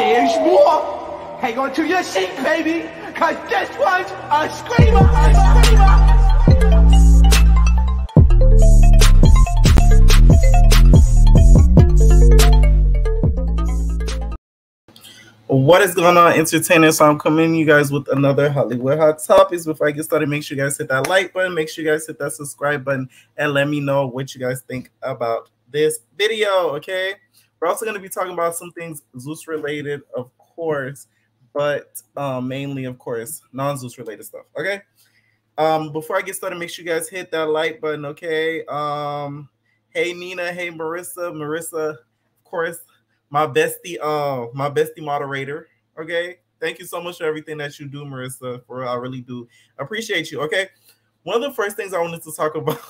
There's more. Hang on to your seat, baby, cause this one's a screamer, a screamer. What is going on, entertainers? So I'm coming to you guys with another Hollywood Hot Topics. Before I get started, make sure you guys hit that like button, make sure you guys hit that subscribe button, and let me know what you guys think about this video, okay? We're also going to be talking about some things Zeus related, of course, but mainly, of course, non-Zeus related stuff, okay? Before I get started, make sure you guys hit that like button, okay? Hey, Mena. Hey, Marissa. Marissa, of course, my bestie moderator. Okay, thank you so much for everything that you do, Marissa. For real, I really do appreciate you. Okay, one of the first things I wanted to talk about,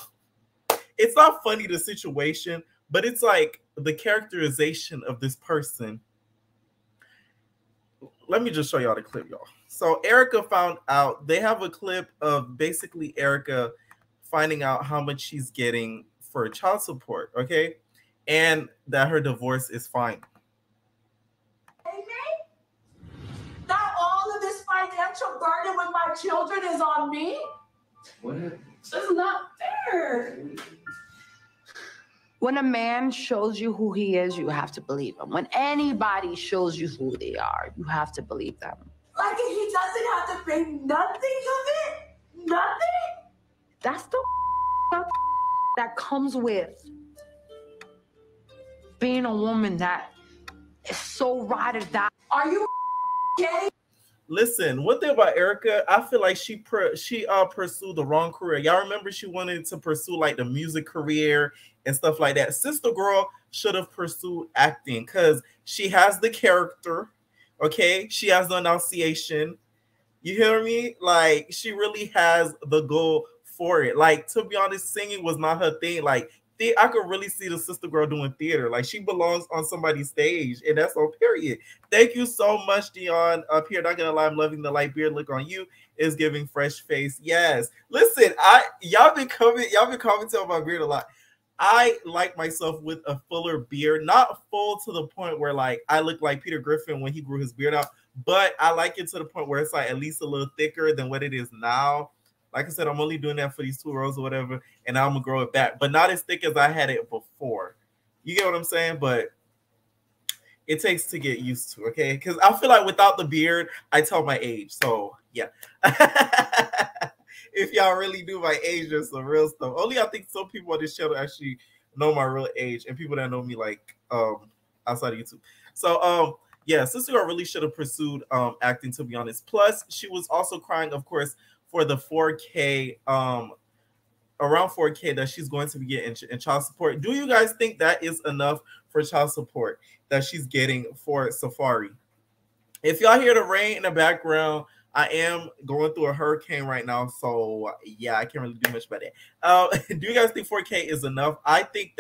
it's not funny, the situation, but it's like the characterization of this person. Let me just show y'all the clip, y'all. So Erica found out, they have a clip of basically Erica finding out how much she's getting for child support, okay? And that her divorce is fine. Amen. That all of this financial burden with my children is on me? What happened? It's not fair. When a man shows you who he is, you have to believe him. When anybody shows you who they are, you have to believe them. Like he doesn't have to pay nothing of it? Nothing? That's the that comes with being a woman that is so ride or die. Are you kidding? Listen, one thing about Erica, I feel like she pursued the wrong career. Y'all remember she wanted to pursue like the music career and stuff like that. Sister girl should have pursued acting because she has the character, okay? She has the enunciation. You hear me? Like, she really has the goal for it. Like, to be honest, singing was not her thing. Like, I could really see the sister girl doing theater. Like, she belongs on somebody's stage, and that's on period. Thank you so much, Dion. Up here, not gonna lie, I'm loving the light beard look on you. Is giving fresh face. Yes. Listen, y'all been commenting on my beard a lot. I like myself with a fuller beard, not full to the point where like I look like Peter Griffin when he grew his beard out, but I like it to the point where it's like at least a little thicker than what it is now. Like I said, I'm only doing that for these 2 rows or whatever, and I'm gonna grow it back, but not as thick as I had it before. You get what I'm saying? But it takes to get used to, okay? Because I feel like without the beard, I tell my age. So yeah. If y'all really do my age, there's some real stuff. Only I think some people on this channel actually know my real age, and people that know me like outside of YouTube. So yeah, Sister Girl really should have pursued acting, to be honest. Plus, she was also crying, of course, for the 4K, around 4K that she's going to be getting in child support. Do you guys think that is enough for child support that she's getting for Safaree? If y'all hear the rain in the background, I am going through a hurricane right now, so yeah, I can't really do much about it. Do you guys think 4K is enough? I think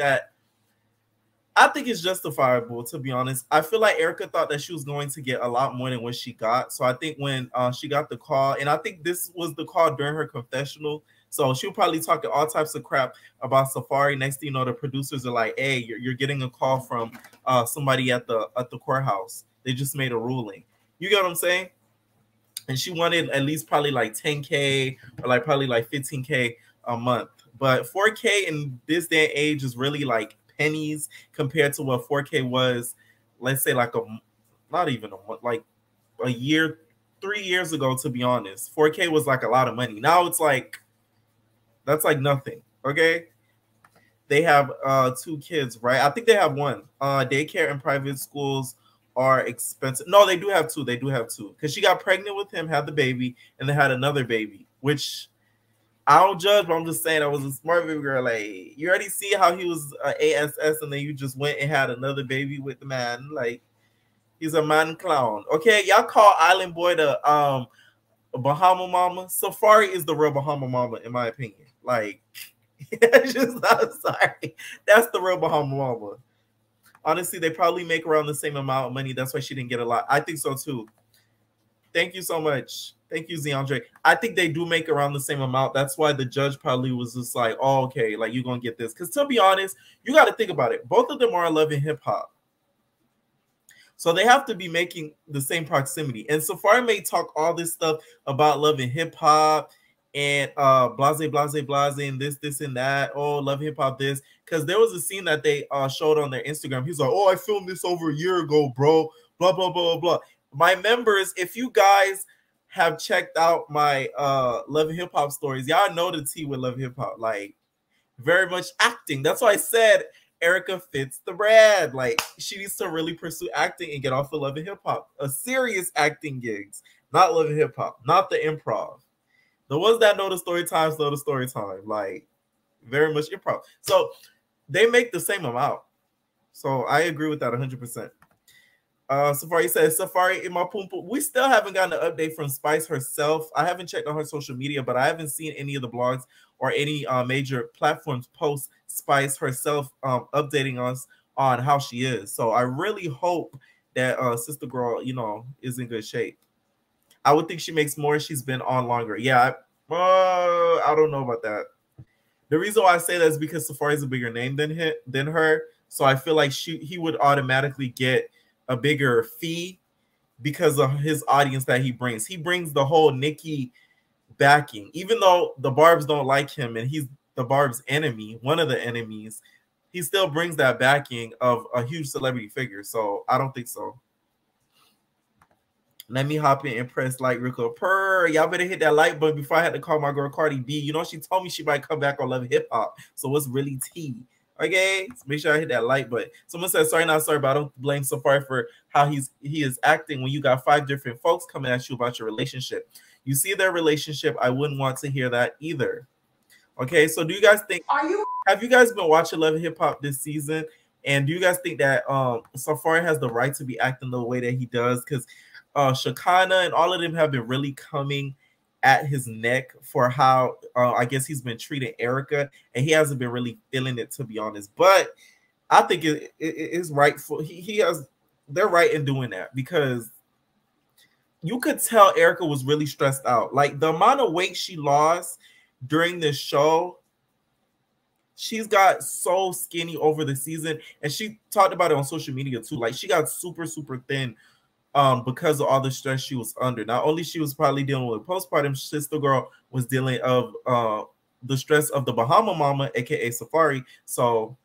it's justifiable, to be honest. I feel like Erica thought that she was going to get a lot more than what she got. So I think when she got the call, and I think this was the call during her confessional, so she'll probably talking all types of crap about Safaree. Next thing you know, the producers are like, hey, you're getting a call from somebody at the courthouse. They just made a ruling. You get what I'm saying? And she wanted at least probably like 10K or like probably like 15K a month. But 4K in this day and age is really like pennies compared to what 4K was, let's say like not even a month, like a year, 3 years ago, to be honest. 4K was like a lot of money. Now it's like, that's like nothing, okay? They have 2 kids, right? I think they have 1. Daycare and private schools are expensive. No, they do have 2. They do have 2. Because she got pregnant with him, had the baby, and they had another baby, which I don't judge, but I'm just saying I was a smart baby girl. Like, you already see how he was ASS, and then you just went and had another baby with the man. Like, he's a man clown. Okay, y'all call Island Boy the Bahama Mama. Safaree is the real Bahama Mama, in my opinion. Like, I'm sorry. That's the real Bahama Mama. Honestly, they probably make around the same amount of money. That's why she didn't get a lot. I think so too. Thank you so much. Thank you, Zeandre. I think they do make around the same amount. That's why the judge probably was just like, oh, okay, like you're going to get this. Because to be honest, you got to think about it. Both of them are loving hip hop. So they have to be making the same proximity. And Safaree may talk all this stuff about love and hip hop and blase, and this and that. Oh, love hip hop this. Because there was a scene that they showed on their Instagram. He's like, oh, I filmed this over a year ago, bro. Blah, blah, blah, blah. My members, if you guys have checked out my love and hip hop stories, y'all know the tea with love and hip hop. Like, very much acting. That's why I said Erica fits the brand. Like, she needs to really pursue acting and get off of love and hip hop. A serious acting gigs, not love and hip hop, not the improv. The ones that know the story times know the story time. Like, very much improv. So they make the same amount. So I agree with that 100%. Safaree says, Safaree in my pum pum. We still haven't gotten an update from Spice herself. I haven't checked on her social media, but I haven't seen any of the blogs or any major platforms post Spice herself updating us on how she is. So I really hope that sister girl, you know, is in good shape. I would think she makes more. She's been on longer. Yeah, I don't know about that. The reason why I say that is because Safaree is a bigger name than her. So I feel like he would automatically get a bigger fee because of his audience that he brings. He brings the whole Nicki backing. Even though the Barbs don't like him and he's the Barb's enemy, one of the enemies, he still brings that backing of a huge celebrity figure. So I don't think so. Let me hop in and press like Rico. Y'all better hit that like button before I had to call my girl Cardi B. You know, she told me she might come back on Love Hip Hop. So what's really tea? Okay, so make sure I hit that like button. Someone said, sorry, not sorry, but I don't blame Safaree for how he is acting when you got 5 different folks coming at you about your relationship. You see their relationship, I wouldn't want to hear that either. Okay, so do you guys think, have you guys been watching Love and Hip Hop this season? And do you guys think that Safaree has the right to be acting the way that he does? Because Shakana and all of them have been really coming at his neck for how I guess he's been treating Erica, and he hasn't been really feeling it, to be honest. But I think it is rightful. They're right in doing that, because you could tell Erica was really stressed out. Like, the amount of weight she lost during this show, she's got so skinny over the season, and she talked about it on social media too. Like, she got super thin because of all the stress she was under. Not only she was probably dealing with postpartum, sister girl was dealing of the stress of the Bahama mama, aka Safaree. So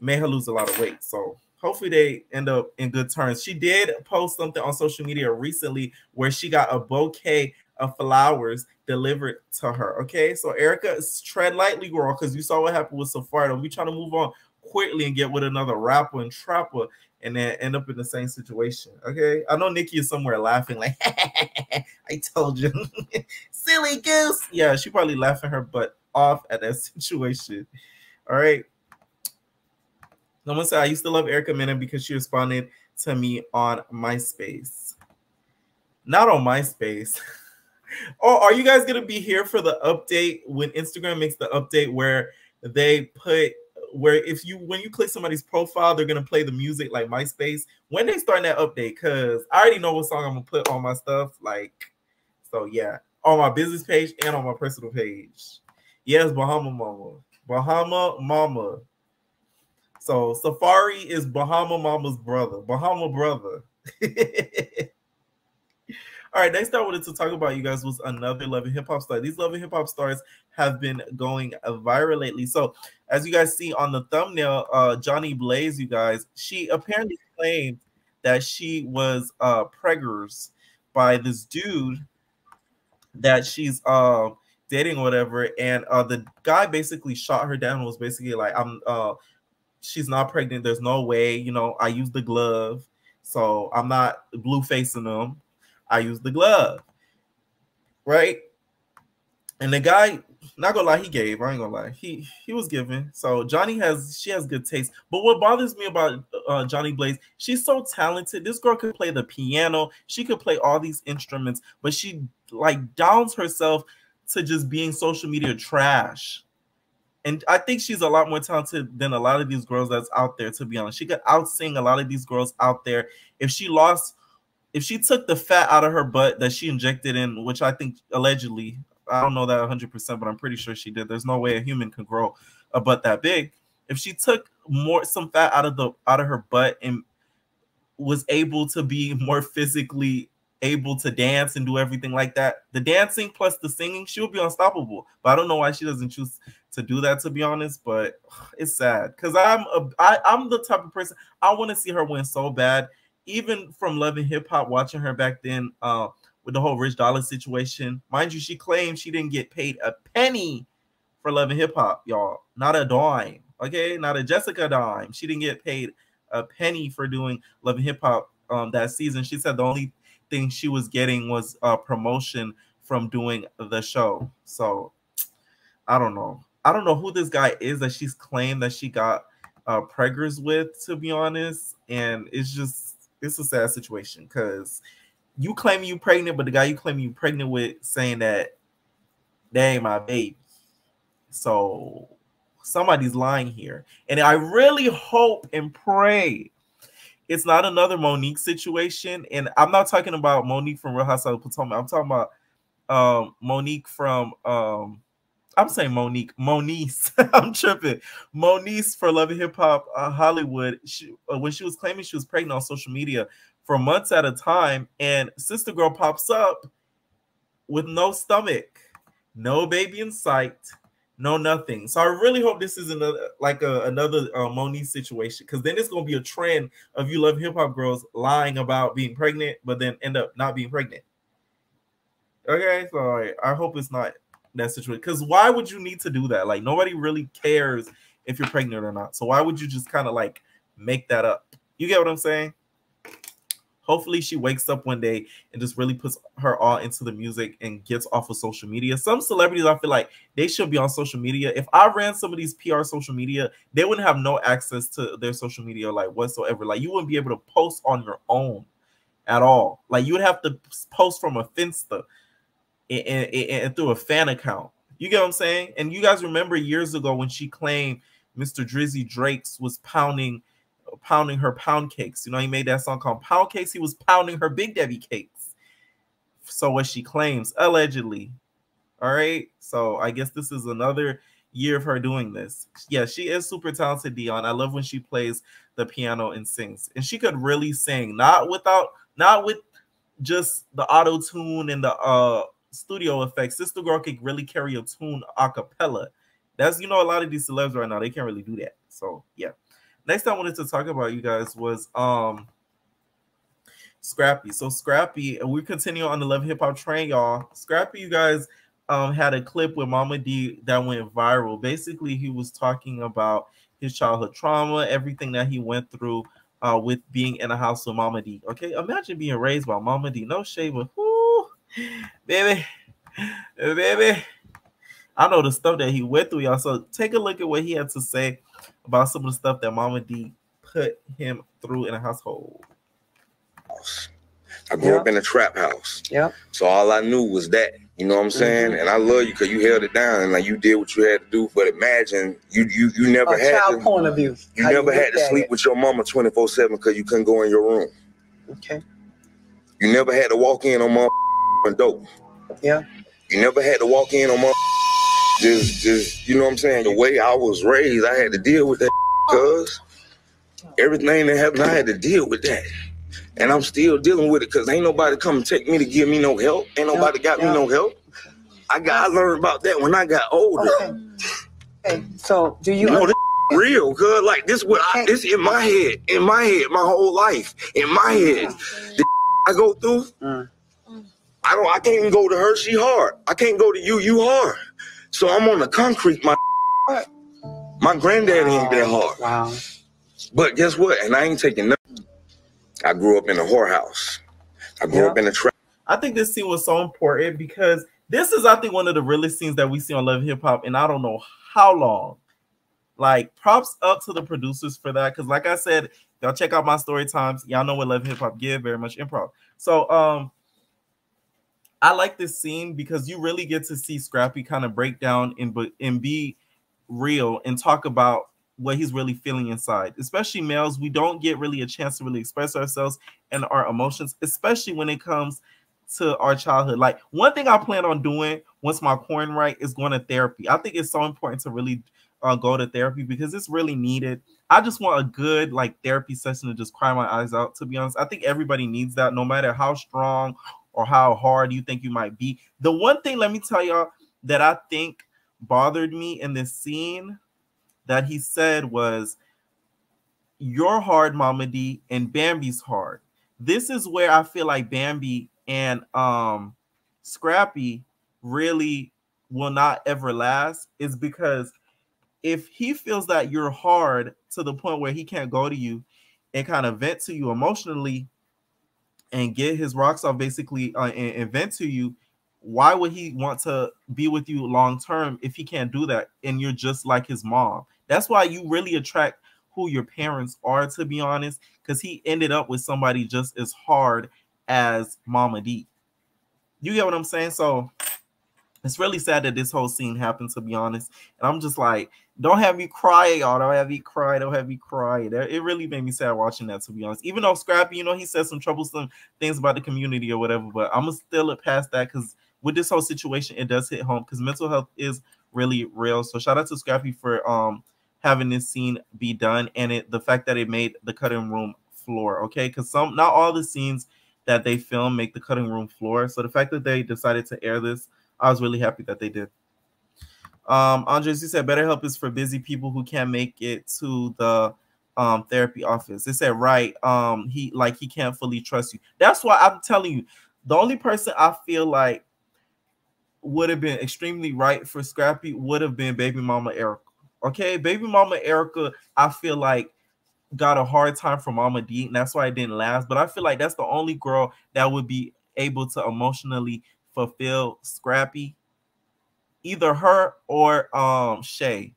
made her lose a lot of weight. So hopefully they end up in good terms. She did post something on social media recently where she got a bouquet of flowers delivered to her. Okay, so Erica, tread lightly, girl, because you saw what happened with Safaree. Don't be trying to move on quickly and get with another rapper and trapper and then end up in the same situation. Okay, I know Nicki is somewhere laughing like, I told you. Silly goose. Yeah, she probably laughing her butt off at that situation. All right. Someone said, I used to love Erica Mena because she responded to me on MySpace. Not on MySpace. Oh, are you guys going to be here for the update when Instagram makes the update where they put, where when you click somebody's profile, they're going to play the music like MySpace? When they start that update? Because I already know what song I'm going to put on my stuff. Like, so yeah, on my business page and on my personal page. Yes, Bahama Mama. Bahama Mama. So Safaree is Bahama Mama's brother. Bahama brother. All right, next I wanted to talk about, you guys, was another Love and Hip Hop star. These Love and Hip Hop stars have been going viral lately. So as you guys see on the thumbnail, Jhonni Blaze, you guys, she apparently claimed that she was preggers by this dude that she's dating or whatever. And the guy basically shot her down and was basically like, she's not pregnant. There's no way, you know, I used the glove. So I'm not blue facing them. I used the glove. Right? And the guy, not gonna lie, he gave. I ain't gonna lie. He was giving. So Johnny she has good taste. But what bothers me about Jhonni Blaze, she's so talented. This girl could play the piano. She could play all these instruments, but she like downs herself to just being social media trash. And I think she's a lot more talented than a lot of these girls that's out there, to be honest. She could out-sing a lot of these girls out there. If she took the fat out of her butt that she injected in, which I think allegedly, I don't know that 100%, but I'm pretty sure she did. There's no way a human can grow a butt that big. If she took some fat out of her butt and was able to be more physically able to dance and do everything like that. The dancing plus the singing, she would be unstoppable. But I don't know why she doesn't choose to do that, to be honest. But it's sad because I'm the type of person, I want to see her win so bad. Even from Love and Hip Hop, watching her back then with the whole Rich Dollar situation. Mind you, she claimed she didn't get paid a penny for Love and Hip Hop, y'all. Not a dime, okay? Not a Jessica dime. She didn't get paid a penny for doing Love and Hip Hop that season. She said the only thing she was getting was promotion from doing the show. So I don't know. I don't know who this guy is that she's claimed that she got preggers with, to be honest. And it's a sad situation because you claim you pregnant, but the guy you claim you pregnant with saying that they ain't my baby. So somebody's lying here. And I really hope and pray it's not another Monique situation. And I'm not talking about Monique from Real Housewives of Potomac. I'm talking about Monique from I'm saying Monique. Moniece. I'm tripping. Moniece for Love and Hip Hop Hollywood. When she was claiming she was pregnant on social media for months at a time, and Sister Girl pops up with no stomach, no baby in sight, no nothing. So I really hope this is another Moniece situation, because then it's gonna be a trend of you Love Hip Hop girls lying about being pregnant, but then end up not being pregnant. Okay, so I hope it's not that situation, because why would you need to do that? Like, nobody really cares if you're pregnant or not, so why would you just kind of like make that up? You get what I'm saying? Hopefully she wakes up one day and just really puts her all into the music and gets off of social media. Some celebrities, I feel like they should be on social media. If I ran some of these PR social media, they wouldn't have no access to their social media like whatsoever. Like, you wouldn't be able to post on your own at all. Like, you would have to post from a Finsta and through a fan account. You get what I'm saying? And you guys remember years ago when she claimed Mr. Drizzy Drakes was pounding her pound cakes. You know, he made that song called Pound Cakes. He was pounding her Big Debbie cakes. So what she claims, allegedly. All right. So I guess this is another year of her doing this. Yeah, she is super talented, Dion. I love when she plays the piano and sings. And she could really sing, not with just the auto tune and the studio effects. Sister Girl could really carry a tune a cappella. That's, you know, a lot of these celebs right now, they can't really do that. So yeah. Next I wanted to talk about, you guys, was Scrappy. So Scrappy, we continue on the Love Hip Hop train, y'all. Scrappy, you guys, had a clip with Mama D that went viral. Basically, he was talking about his childhood trauma, everything that he went through with being in a house with Mama D. Okay, imagine being raised by Mama D. No shade, but whoo, baby. I know the stuff that he went through, y'all. So take a look at what he had to say about some of the stuff that Mama D put him through in a household. I grew up in a trap house. Yeah. So all I knew was that. You know what I'm saying? And I love you because you held it down and like you did what you had to do. But imagine you never had child point of view. You never had to sleep with your mama 24/7 because you couldn't go in your room. Okay. You never had to walk in on mom dope. Yeah. You never had to walk in on mom just you know what I'm saying? The way I was raised, I had to deal with that because everything that happened, I had to deal with that. And I'm still dealing with it because ain't nobody come and take me to give me no help. Ain't nobody got me no help. I learned about that when I got older. Okay. So do you know this real good? Like this this in my head, my whole life, in my head. The I go through, I can't even go to her, she hard. I can't go to you hard. So I'm on the concrete, my granddaddy ain't that hard. Wow. But guess what? And I ain't taking nothing. I grew up in a whorehouse. I grew up in a trap. I think this scene was so important because this is, I think, one of the realest scenes that we see on Love Hip Hop, and I don't know how long. Like, props up to the producers for that, because like I said, y'all check out my story times. Y'all know what Love Hip Hop give, very much improv. So I like this scene because you really get to see Scrappy kind of break down and be real and talk about what he's really feeling inside. Especially males, we don't get really a chance to really express ourselves and our emotions, especially when it comes to our childhood. Like, one thing I plan on doing once my coin right is going to therapy. I think it's so important to really go to therapy because it's really needed. I just want a good like therapy session to just cry my eyes out, to be honest. I think everybody needs that, no matter how strong or how hard you think you might be. The one thing, let me tell y'all, that I think bothered me in this scene that he said was, "You're hard, Mama D, and Bambi's hard." This is where I feel like Bambi and Scrappy really will not ever last, is because if he feels that you're hard to the point where he can't go to you and kind of vent to you emotionally and get his rocks off, basically, and vent to you, why would he want to be with you long term if he can't do that and you're just like his mom? That's why you really attract who your parents are, to be honest, because he ended up with somebody just as hard as Mama D. You get what I'm saying? So it's really sad that this whole scene happened, to be honest. And I'm just like, don't have me cry, y'all. Don't have me cry. Don't have me cry. It really made me sad watching that, to be honest. Even though Scrappy, you know, he said some troublesome things about the community or whatever, but I'm going to still look past that, because with this whole situation, it does hit home, because mental health is really real. So shout out to Scrappy for having this scene be done, and the fact that it made the cutting room floor, okay? Because not all the scenes that they film make the cutting room floor. So the fact that they decided to air this, I was really happy that they did. Andres, you said BetterHelp is for busy people who can't make it to the therapy office. They said, right, he can't fully trust you. That's why I'm telling you, the only person I feel like would have been extremely right for Scrappy would have been baby mama Erica. Okay, baby mama Erica, I feel like got a hard time from Mama D, and that's why it didn't last. But I feel like that's the only girl that would be able to emotionally fulfill Scrappy, either her or Shay.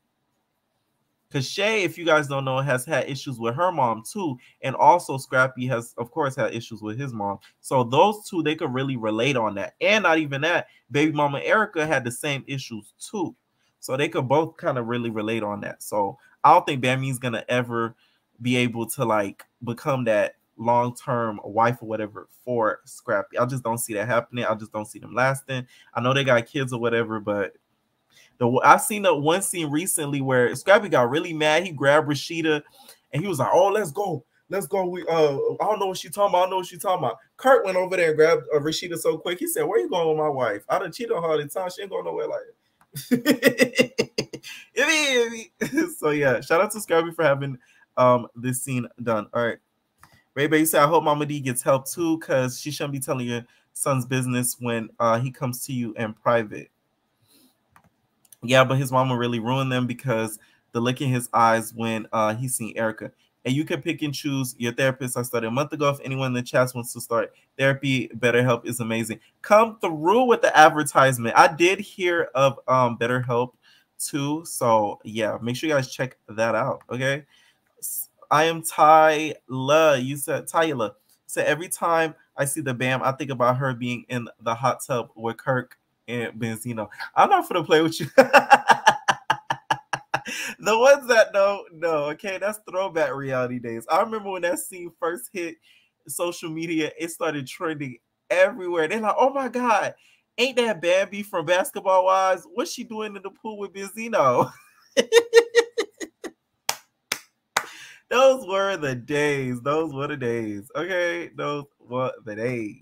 Because Shay, if you guys don't know, has had issues with her mom too, and also Scrappy has, of course, had issues with his mom. So those two, they could really relate on that. And not even that, baby mama Erica had the same issues too, so they could both kind of really relate on that. So I don't think Bami's gonna ever be able to like become that long-term wife or whatever for Scrappy. I just don't see that happening. I just don't see them lasting. I know they got kids or whatever, but I've seen that one scene recently where Scrappy got really mad. He grabbed Rashida and he was like, "Oh, let's go. Let's go. We I don't know what she's talking about. I don't know what she's talking about." Kurt went over there and grabbed Rashida so quick. He said, "Where you going with my wife? I done cheated on her all the time. She ain't going nowhere like that." So yeah, shout out to Scrappy for having this scene done. All right. Ray Bay said, "I hope Mama D gets help too, because she shouldn't be telling your son's business when he comes to you in private." Yeah, but his mama really ruined them, because the look in his eyes when he seen Erica. And you can pick and choose your therapist. I started a month ago. If anyone in the chat wants to start therapy, BetterHelp is amazing. Come through with the advertisement. I did hear of BetterHelp too. So yeah, make sure you guys check that out. Okay. I am Tyla. You said Tyla. So every time I see the Bam, I think about her being in the hot tub with Kirk and Benzino. I'm not gonna play with you. The ones that know, okay, that's throwback reality days. I remember when that scene first hit social media, it started trending everywhere. They're like, "Oh my God, ain't that Bambi from Basketball Wives? What's she doing in the pool with Benzino?" Those were the days. Those were the days. Okay, those were the days.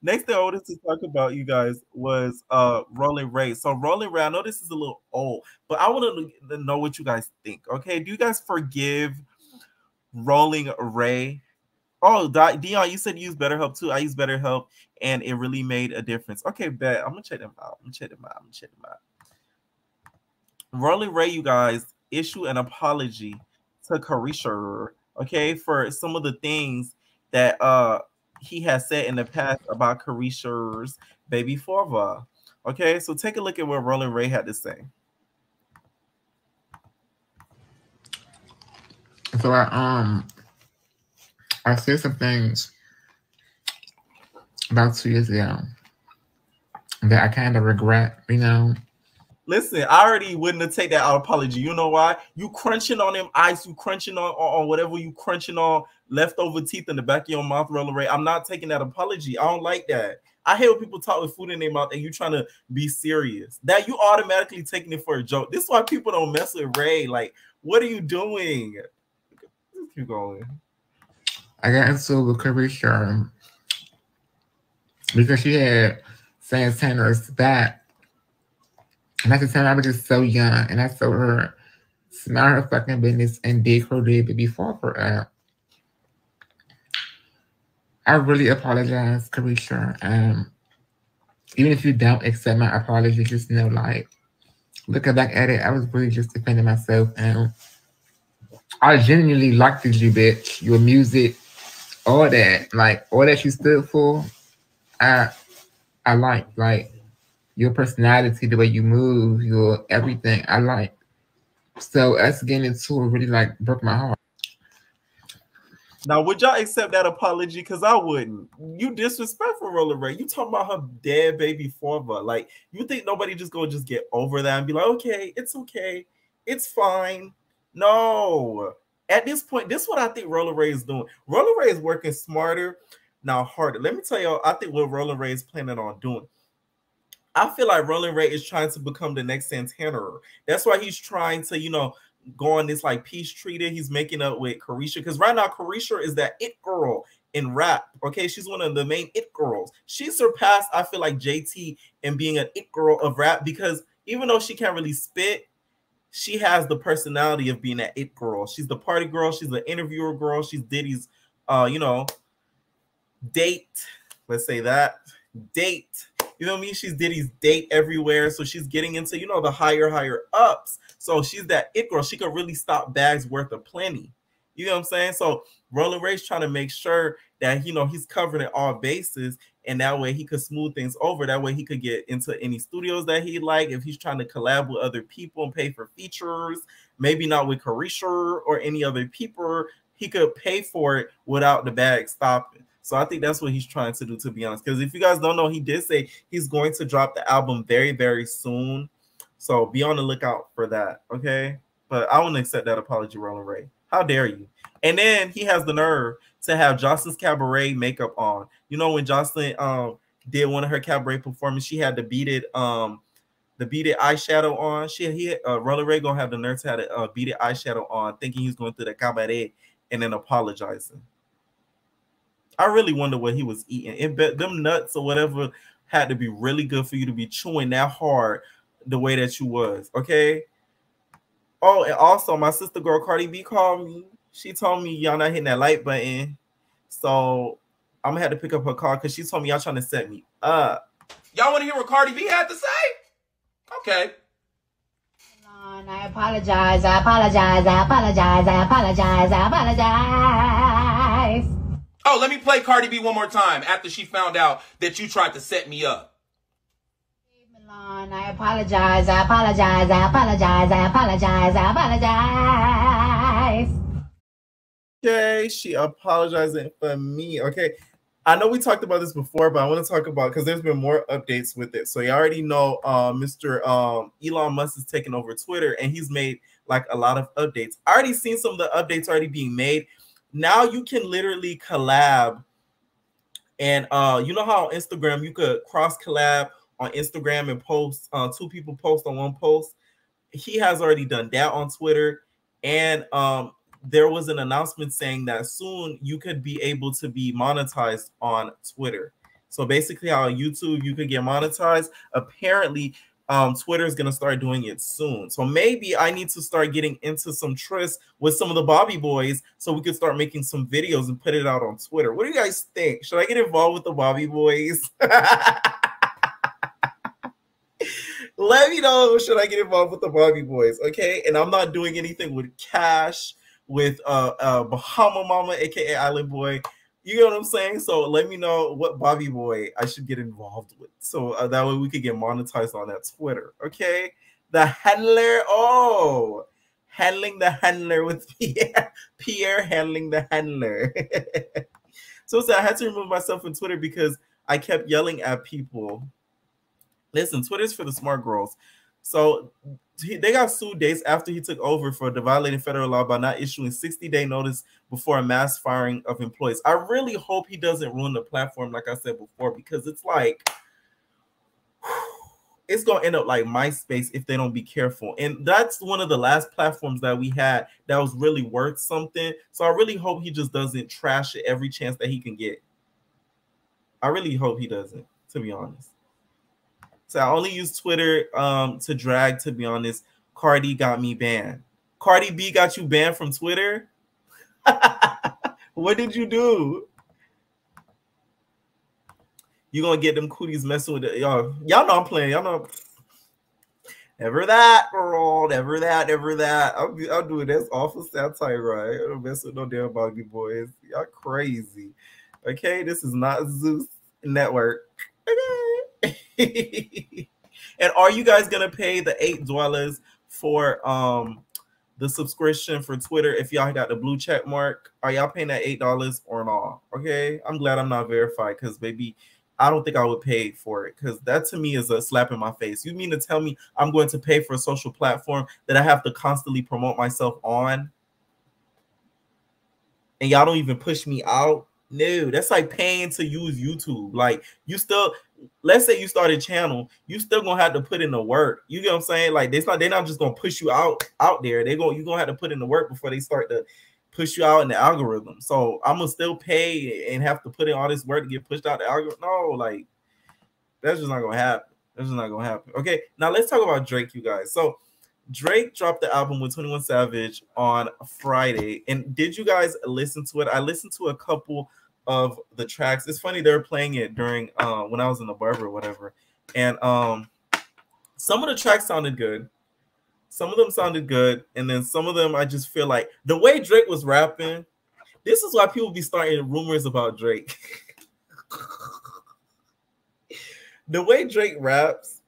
Next thing I wanted to talk about, you guys, was Rolling Ray. So Rolling Ray, I know this is a little old, but I want to know what you guys think. Okay, do you guys forgive Rolling Ray? Oh, Dion, you said you use BetterHelp too. I use BetterHelp, and it really made a difference. Okay, bet. I'm gonna check them out. Rolling Ray, you guys, issue an apology to Carisha, okay, for some of the things that he has said in the past about Carisha's baby father. Okay, so take a look at what Rolling Ray had to say. So I said some things about 2 years ago that I kind of regret, you know. Listen, I already wouldn't have taken that apology. You know why? You crunching on them ice, you crunching on whatever you crunching on, leftover teeth in the back of your mouth, Rolling Ray. I'm not taking that apology. I don't like that. I hate when people talk with food in their mouth and you trying to be serious. That you automatically taking it for a joke. This is why people don't mess with Ray. Like, What are you doing? Let's keep going. I got into with Carisha because she had Santana's back. And at the time, I was just so young, and I saw her smile her fucking business and dig her baby before for her. I really apologize, Carisha. Even if you don't accept my apology, just know, like, looking back at it, I was really just defending myself, and I genuinely liked you, bitch. Your music, all that, like, all that you stood for, I like your personality, the way you move, your everything, I like. So us getting into it really, like, broke my heart. Now, would y'all accept that apology? Because I wouldn't. You disrespectful, Roller Ray. You talking about her dead baby father. Like, you think nobody just gonna just get over that and be like, okay, it's fine. No. At this point, this is what I think Roller Ray is doing. Roller Ray is working smarter, now harder. Let me tell y'all, I think what Roller Ray is planning on doing. I feel like Roller Ray is trying to become the next Santana. That's why he's trying to, you know, go on this like peace treaty. He's making up with Carisha, because right now Carisha is that it girl in rap. Okay, she's one of the main it girls. She surpassed, I feel like, JT in being an it girl of rap, because even though she can't really spit, she has the personality of being that it girl. She's the party girl. She's the interviewer girl. She's Diddy's, you know, date. Let's say that date. You know what I mean? She's Diddy's date everywhere. So she's getting into, you know, the higher ups. So she's that it girl. She could really stop bags worth of plenty. You know what I'm saying? So Roller Ray's trying to make sure that, you know, he's covering all bases, and that way he could smooth things over. That way he could get into any studios that he like. If he's trying to collab with other people and pay for features, maybe not with Carisha or any other people, he could pay for it without the bag stopping. So I think that's what he's trying to do, to be honest. Because if you guys don't know, he did say he's going to drop the album very, very soon. So be on the lookout for that, okay? But I wouldn't accept that apology, Roller Ray. How dare you? And then he has the nerve to have Jocelyn's cabaret makeup on. You know, when Jocelyn did one of her cabaret performances, she had the beaded eyeshadow on. Roller Ray gonna have the nerve to have the beaded eyeshadow on, thinking he's going through the cabaret and then apologizing. I really wonder what he was eating. Them nuts or whatever had to be really good for you to be chewing that hard the way that you was, okay? Oh, and also my sister girl Cardi B called me. She told me y'all not hitting that like button. So I'm gonna have to pick up her call because she told me y'all trying to set me up. Y'all want to hear what Cardi B had to say? Okay. I apologize. I apologize. I apologize. I apologize. I apologize. Oh, let me play Cardi B one more time after she found out that you tried to set me up. I apologize. I apologize. I apologize. I apologize. I apologize. Okay, she apologizing for me. Okay, I know we talked about this before, but I want to talk about, because there's been more updates with it. So you already know Mr. Elon Musk is taking over Twitter, and he's made like a lot of updates. I already seen some of the updates already being made. Now you can literally collab, and you know how on Instagram you could cross collab on Instagram and post, two people post on one post. He has already done that on Twitter, and there was an announcement saying that soon you could be able to be monetized on Twitter. So basically how on YouTube you could get monetized, apparently Twitter is going to start doing it soon. So maybe I need to start getting into some trysts with some of the Bobby boys so we could start making some videos and put it out on Twitter. What do you guys think? Should I get involved with the Bobby boys? Let me know, should I get involved with the Bobby boys, okay? And I'm not doing anything with Cash, with Bahama Mama, aka Island Boy. You know what I'm saying? So let me know what Bobby boy I should get involved with, so that way we could get monetized on that Twitter, okay? The handler, handling the handler with Pierre handling the handler. So I had to remove myself from Twitter because I kept yelling at people. Listen, Twitter's for the smart girls. So they got sued days after he took over for violating federal law by not issuing 60-day notice before a mass firing of employees. I really hope he doesn't ruin the platform, like I said before, because it's like, it's gonna end up like MySpace if they don't be careful. And that's one of the last platforms that we had that was really worth something. So I really hope he just doesn't trash it every chance that he can get. I really hope he doesn't, to be honest. So I only use Twitter to drag, to be honest. Cardi got me banned. Cardi B got you banned from Twitter? What did you do? You gonna get them cooties messing with it. Y'all know I'm playing. Y'all know. Never that, girl. Never that. Never that. I'll do it. That's awful satire, right? I don't mess with no damn boggy boys. Y'all crazy. Okay, this is not Zeus Network. Okay. And are you guys gonna pay the $8 for the subscription for Twitter if y'all got the blue check mark? Are y'all paying that $8 or not? Okay, I'm glad I'm not verified, because baby, I don't think I would pay for it, because that to me is a slap in my face. You mean to tell me I'm going to pay for a social platform that I have to constantly promote myself on, and y'all don't even push me out? No, that's like paying to use YouTube. Like, you still, let's say you start a channel, you still gonna have to put in the work. You get what I'm saying? Like, they're not just gonna push you out there. You're gonna have to put in the work before they start to push you out in the algorithm. So I'm gonna still pay and have to put in all this work to get pushed out the algorithm. No, like, that's just not gonna happen. That's just not gonna happen. Okay, now let's talk about Drake, you guys. So Drake dropped the album with 21 Savage on Friday. And did you guys listen to it? I listened to a couple of the tracks. It's funny, they were playing it during when I was in the barber or whatever. And some of the tracks sounded good. Some of them sounded good. And then some of them, I just feel like the way Drake was rapping, this is why people be starting rumors about Drake. The way Drake raps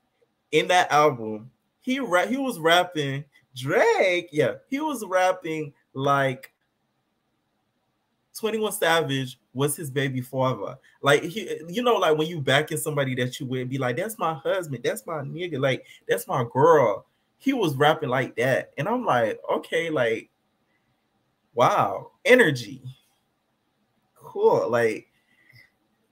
in that album, he was rapping Drake. Yeah, he was rapping like 21 Savage was his baby father. Like, you know, like when you back in somebody that you would be like, that's my husband, that's my nigga, like that's my girl. He was rapping like that, and I'm like, okay, like, wow, energy, cool. Like,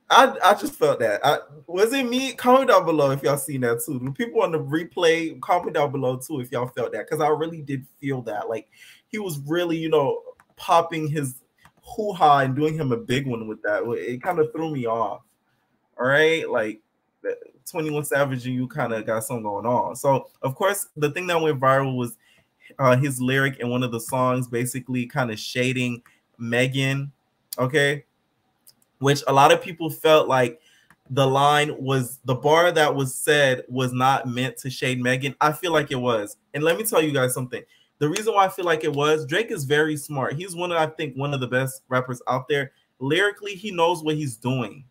I just felt that. Was it me? Comment down below if y'all seen that too. The people on the replay, comment down below too if y'all felt that, because I really did feel that. Like, he was really, you know, popping his hoo-ha and doing him a big one with that. It kind of threw me off. All right, like 21 Savage and you kind of got something going on. So of course the thing that went viral was his lyric in one of the songs, basically kind of shading Megan. Okay. Which a lot of people felt like the bar that was said was not meant to shade Megan. I feel like it was. And let me tell you guys something. The reason why I feel like it was, Drake is very smart. He's I think one of the best rappers out there. Lyrically, he knows what he's doing.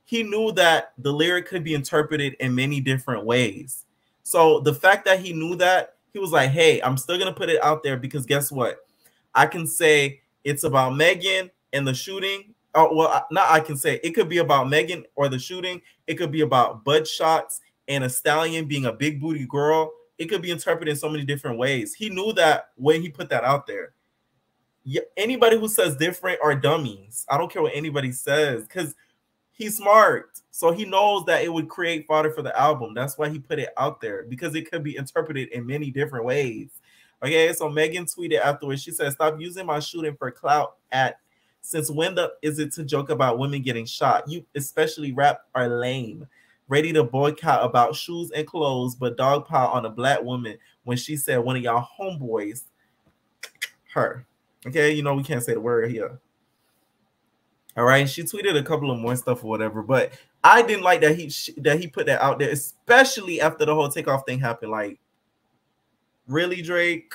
He knew that the lyric could be interpreted in many different ways. So the fact that he knew that, he was like, hey, I'm still going to put it out there, because guess what? I can say it's about Megan and the shooting. Oh, well, not I can say it could be about Megan or the shooting. It could be about bud shots and a stallion being a big booty girl. It could be interpreted in so many different ways. He knew that when he put that out there. Yeah, anybody who says different are dummies. I don't care what anybody says, because he's smart. So he knows that it would create fodder for the album. That's why he put it out there, because it could be interpreted in many different ways. Okay, so Megan tweeted afterwards. She said, stop using my shooting for clout since when is it to joke about women getting shot? You especially rap are lame. Ready to boycott about shoes and clothes, but dogpile on a black woman when she said one of y'all homeboys, her. Okay, you know we can't say the word here. All right, she tweeted a couple of more stuff or whatever, but I didn't like that he put that out there, especially after the whole takeoff thing happened. Like, really, Drake?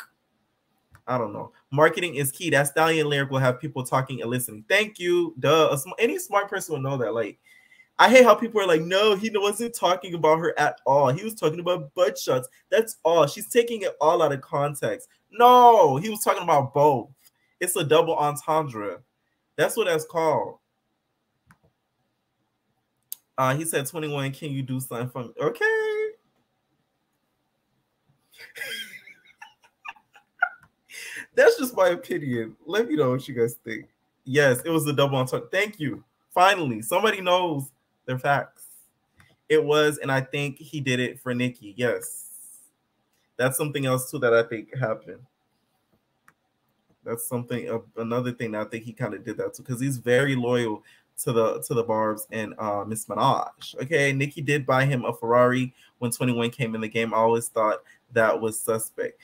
I don't know. Marketing is key. That stallion lyric will have people talking and listening. Thank you. Duh. Any smart person will know that. Like, I hate how people are like, no, he wasn't talking about her at all. He was talking about butt shots. That's all. She's taking it all out of context. No, he was talking about both. It's a double entendre. That's what that's called. He said, 21, can you do something for me? Okay. That's just my opinion. Let me know what you guys think. Yes, it was a double entendre. Thank you. Finally, somebody knows their facts. It was, and I think he did it for Nikki. Yes. That's something else too that I think happened. That's something, another thing that I think he kind of did that too, because he's very loyal to the Barbs and Miss Minaj. Okay, Nikki did buy him a Ferrari when 21 came in the game. I always thought that was suspect.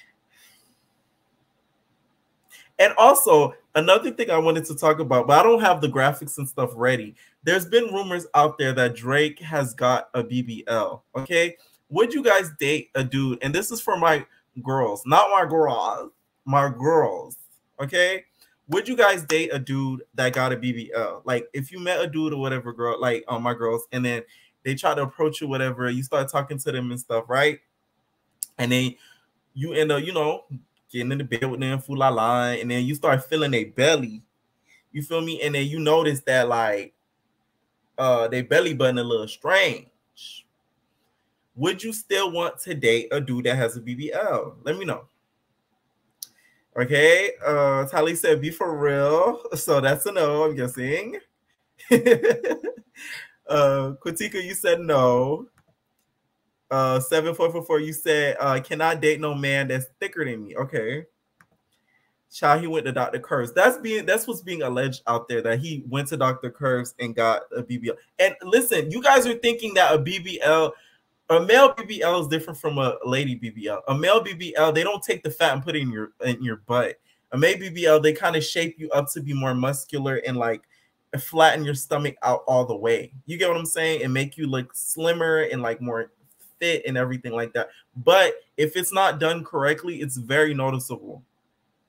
And also, another thing I wanted to talk about, but I don't have the graphics and stuff ready. There's been rumors out there that Drake has got a BBL. Okay, would you guys date a dude? And this is for my girls, not my girls, my girls. Okay, would you guys date a dude that got a BBL? Like, if you met a dude or whatever, girl, like my girls, and then they try to approach you, whatever, you start talking to them and stuff, right? And then you end up, you know, getting in the bed with them, fool la la, and then you start feeling their belly. You feel me? And then you notice that like their belly button a little strange. Would you still want to date a dude that has a BBL? Let me know. Okay, Tali said be for real. So that's a no, I'm guessing. Kwatika, you said no. 7444, you said cannot date no man that's thicker than me. Okay. Child, he went to Dr. Curves. That's what's being alleged out there, that he went to Dr. Curves and got a BBL. And listen, you guys are thinking that a BBL, a male BBL is different from a lady BBL. A male BBL, they don't take the fat and put it in your butt. A male BBL, they kind of shape you up to be more muscular and like flatten your stomach out all the way. You get what I'm saying? And make you look slimmer and like more fit and everything like that. But if it's not done correctly, it's very noticeable.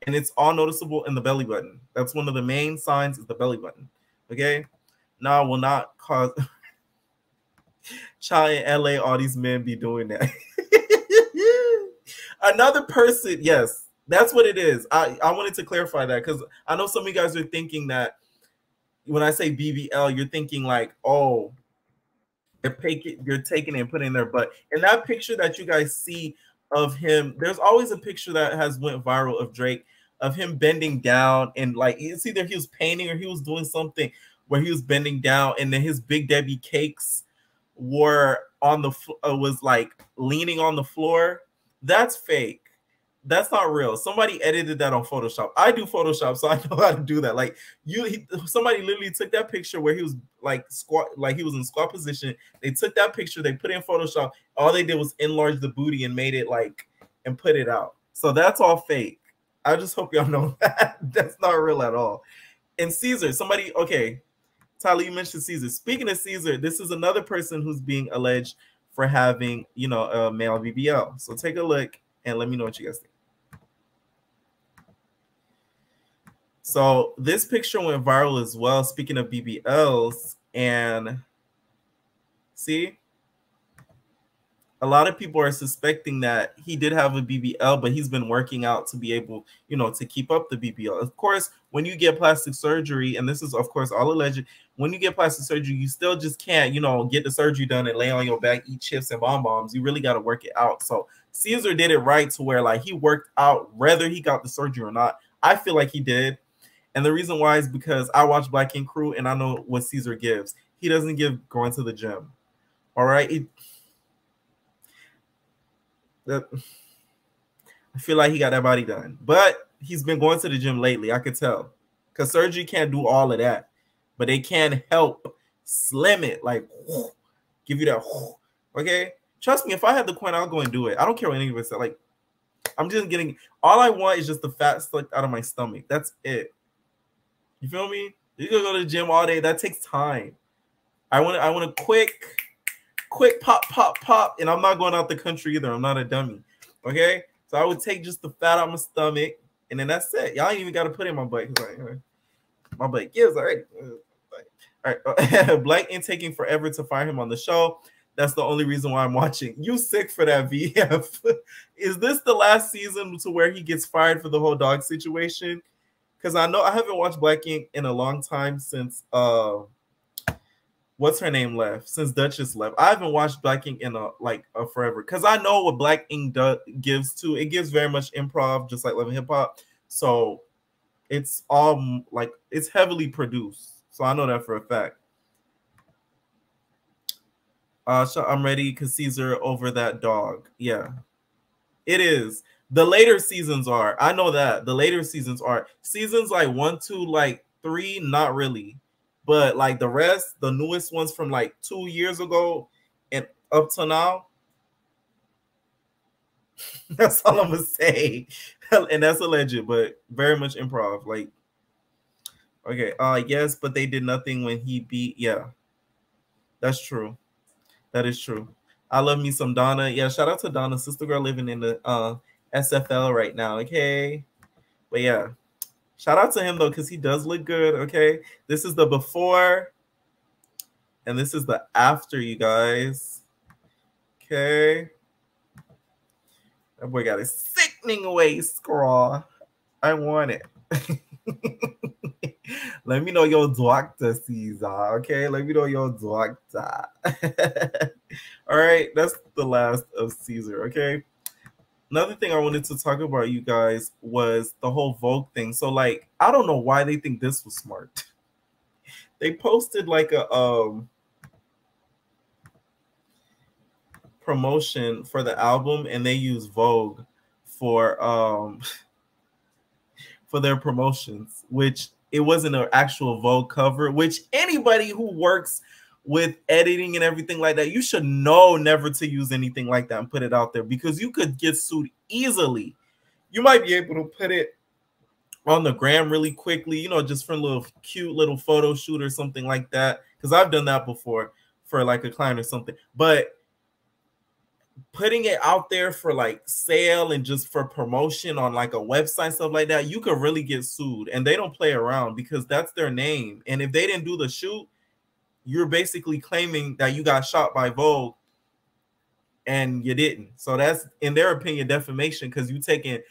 And it's all noticeable in the belly button. That's one of the main signs, is the belly button. Okay? Now, will not cause child in LA, all these men be doing that. Another person, yes, that's what it is. I wanted to clarify that, because I know some of you guys are thinking that when I say BBL, you're thinking like, oh, you're taking it and putting it in there. But in that picture that you guys see of him, there's always a picture that has went viral of Drake, of him bending down, and like it's either he was painting or he was doing something where he was bending down, and then his Big Debbie cakes were on the was like leaning on the floor. That's fake. That's not real. Somebody edited that on Photoshop. I do Photoshop, so I know how to do that. Like somebody literally took that picture where he was like squat, like he was in squat position. They took that picture, they put it in Photoshop. All they did was enlarge the booty and made it like and put it out. So that's all fake. I just hope y'all know that. That's not real at all. And Caesar, somebody, okay, Tyler, you mentioned Caesar. Speaking of Caesar, this is another person who's being alleged for having, you know, a male BBL. So take a look and let me know what you guys think. So this picture went viral as well. Speaking of BBLs, and see, a lot of people are suspecting that he did have a BBL, but he's been working out to be able, you know, to keep up the BBL. Of course, when you get plastic surgery, and this is, of course, all alleged, when you get plastic surgery, you still just can't, you know, get the surgery done and lay on your back, eat chips and bonbons. You really got to work it out. So Caesar did it right to where, like, he worked out whether he got the surgery or not. I feel like he did. And the reason why is because I watch Black Ink Crew and I know what Caesar gives. He doesn't give going to the gym. All right. I feel like he got that body done, but he's been going to the gym lately. I could tell, because surgery can't do all of that, but they can help slim it, like give you that. Okay, trust me. If I had the coin, I'll go and do it. I don't care what anybody said. Like, I'm just getting. All I want is just the fat sucked out of my stomach. That's it. You feel me? You can go to the gym all day. That takes time. I want a quick pop, and I'm not going out the country either. I'm not a dummy. Okay, so I would take just the fat out my stomach, and then that's it. Y'all ain't even got to put it in my butt. Like, my butt gives already. All right, Black Ink taking forever to fire him on the show. That's the only reason why I'm watching. You sick for that, VF? Is this the last season to where he gets fired for the whole dog situation? Because I know I haven't watched Black Ink in a long time since what's her name left, since Duchess left. I haven't watched Black Ink in a forever, because I know what Black Ink gives to. It gives very much improv, just like Love and Hip Hop. So it's all like, it's heavily produced. So I know that for a fact. So I'm ready because Caesar over that dog. Yeah, it is. The later seasons are. I know that. The later seasons are. Seasons like 1, 2, like 3, not really. But like the rest, the newest ones from like 2 years ago and up to now, that's all I'm gonna say. And that's alleged, but very much improv. Like, okay, yes, but they did nothing when he beat. Yeah, that's true. That is true. I love me some Donna. Yeah, shout out to Donna, sister girl living in the SFL right now. Okay, but yeah, shout out to him though because he does look good. Okay, this is the before, and this is the after, you guys. Okay, that boy got a sickening waist, scrawl. I want it. Let me know your doctor, Caesar. Okay, let me know your doctor. All right, that's the last of Caesar. Okay. Another thing I wanted to talk about, you guys, was the whole Vogue thing. So, like, I don't know why they think this was smart. They posted like a promotion for the album, and they use Vogue for their promotions, which it wasn't an actual Vogue cover, which anybody who works with editing and everything like that, you should know never to use anything like that and put it out there because you could get sued easily. You might be able to put it on the gram really quickly, you know, just for a little cute little photo shoot or something like that. Because I've done that before for like a client or something. But putting it out there for like sale and just for promotion on like a website, stuff like that, you could really get sued. And they don't play around because that's their name. And if they didn't do the shoot, you're basically claiming that you got shot by Vogue and you didn't. So that's, in their opinion, defamation because you taking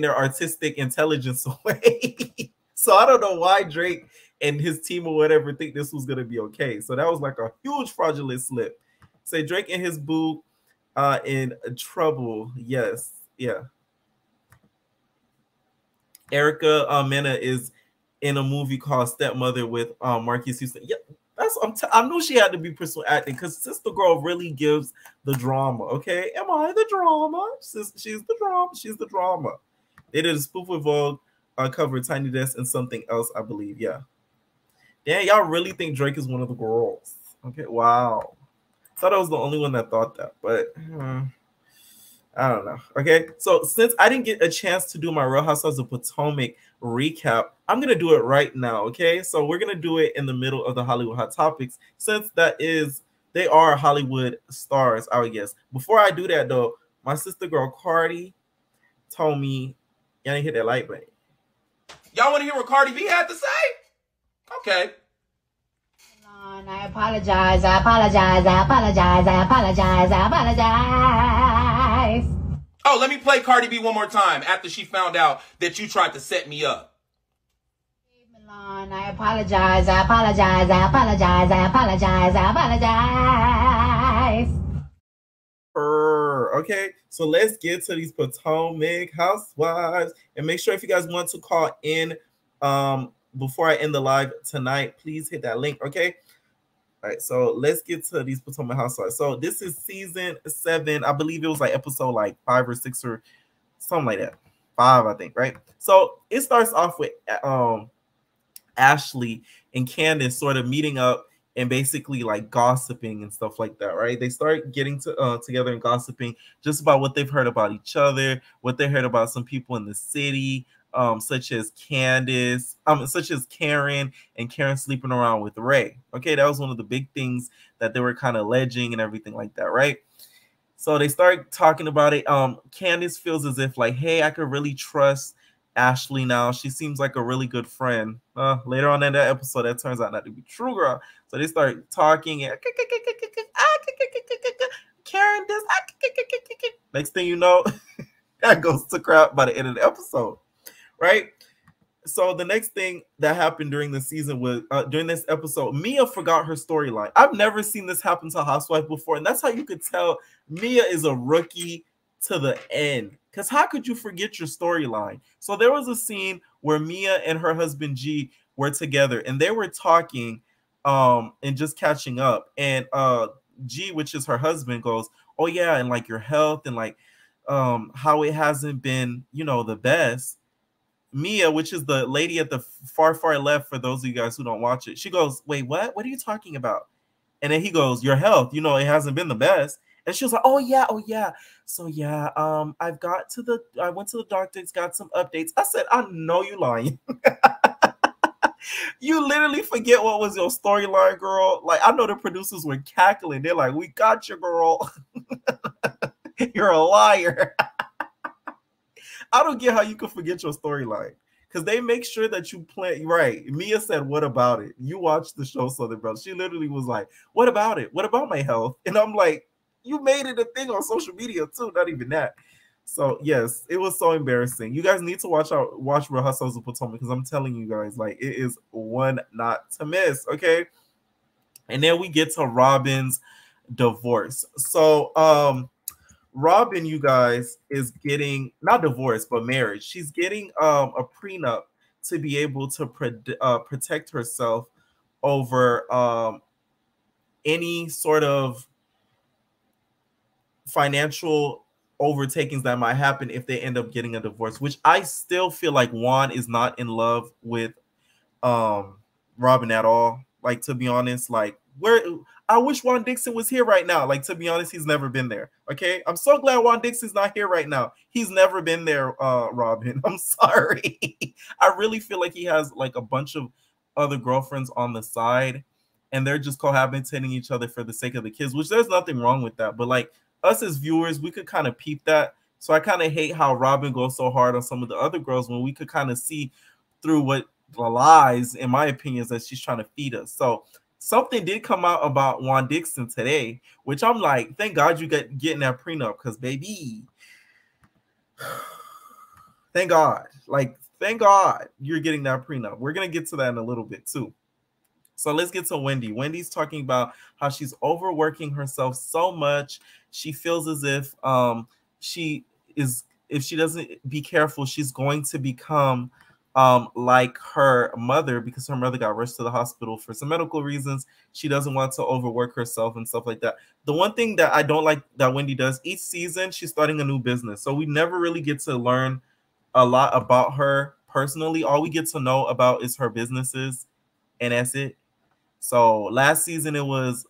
their artistic intelligence away. So I don't know why Drake and his team or whatever think this was gonna be okay. So that was like a huge fraudulent slip. Say Drake and his boo in trouble. Yes, yeah. Erica Mena is in a movie called Stepmother with Marquise Houston. Yeah, I knew she had to be pursuing acting because Sister Girl really gives the drama. Okay, am I the drama? She's the drama. She's the drama. They did a spoof with Vogue, cover Tiny Desk and something else, I believe. Yeah. Damn, y'all really think Drake is one of the girls? Okay, wow. Thought I was the only one that thought that, but I don't know. Okay, so since I didn't get a chance to do my Real Housewives of Potomac recap, I'm gonna do it right now. Okay, so we're gonna do it in the middle of the Hollywood Hot Topics, since they are Hollywood stars, I would guess. Before I do that though, my sister girl Cardi told me, y'all didn't hit that like button. Y'all want to hear what Cardi B had to say? Okay. I apologize, I apologize, I apologize, I apologize, I apologize. Oh, let me play Cardi B one more time after she found out that you tried to set me up. I apologize, I apologize, I apologize, I apologize, I apologize. Okay, so let's get to these Potomac Housewives. And make sure if you guys want to call in before I end the live tonight, please hit that link, okay? All right, so let's get to these Potomac Housewives. So this is season 7. I believe it was like episode like 5 or 6 or something like that. 5, I think, right? So it starts off with Ashley and Candace sort of meeting up and basically like gossiping and stuff like that, right? They start getting together and gossiping just about what they've heard about each other, what they heard about some people in the city, such as Candace, such as Karen, and Karen sleeping around with Ray. Okay, that was one of the big things that they were kind of alleging and everything like that, right? So they start talking about it. Candace feels as if like, hey, I could really trust Ashley now. She seems like a really good friend. Later on in that episode, that turns out not to be true, girl. So they start talking and Karen does. Next thing you know, that goes to crap by the end of the episode, right? So the next thing that happened during the season was during this episode, Mia forgot her storyline. I've never seen this happen to a housewife before, and that's how you could tell Mia is a rookie to the end. Because how could you forget your storyline? So there was a scene where Mia and her husband G were together, and they were talking and just catching up. And G, which is her husband, goes, oh yeah, and like your health and like how it hasn't been, you know, the best. Mia, which is the lady at the far left, for those of you guys who don't watch it, she goes, wait, what are you talking about? And then he goes, your health, you know, it hasn't been the best. And she was like, oh yeah. So yeah, I went to the doctor, got some updates. I said, I know you lying. You literally forget what was your storyline, girl. Like, I know the producers were cackling. They're like, we got you, girl. You're a liar. I don't get how you can forget your storyline, because they make sure that you play right. Mia said, what about it? You watched the show Southern Belle. She literally was like, what about it? What about my health? And I'm like, you made it a thing on social media too, not even that. So yes, it was so embarrassing. You guys need to watch Real Housewives of Potomac, because I'm telling you guys, like, it is one not to miss. Okay. And then we get to Robin's divorce. So Robin, you guys, is getting not divorced but marriage. She's getting a prenup to be able to protect herself over any sort of financial overtakings that might happen if they end up getting a divorce, which I still feel like Juan is not in love with Robin at all. Like, to be honest, like, I wish Juan Dixon was here right now. Like, to be honest, he's never been there. Okay, I'm so glad Juan Dixon's not here right now. He's never been there, Robin. I'm sorry. I really feel like he has like a bunch of other girlfriends on the side, and they're just cohabitating each other for the sake of the kids, which there's nothing wrong with that. But like, us as viewers, we could kind of peep that. So I kind of hate how Robin goes so hard on some of the other girls when we could kind of see through what the lies, in my opinion, is that she's trying to feed us. So something did come out about Juan Dixon today, which I'm like, thank God you getting that prenup, because baby, thank God. Like, thank God you're getting that prenup. We're going to get to that in a little bit too. So let's get to Wendy. Wendy's talking about how she's overworking herself so much. She feels as if if she doesn't be careful, she's going to become like her mother, because her mother got rushed to the hospital for some medical reasons. She doesn't want to overwork herself and stuff like that. The one thing that I don't like that Wendy does, each season she's starting a new business. So we never really get to learn a lot about her personally. All we get to know about is her businesses, and that's it. So last season it was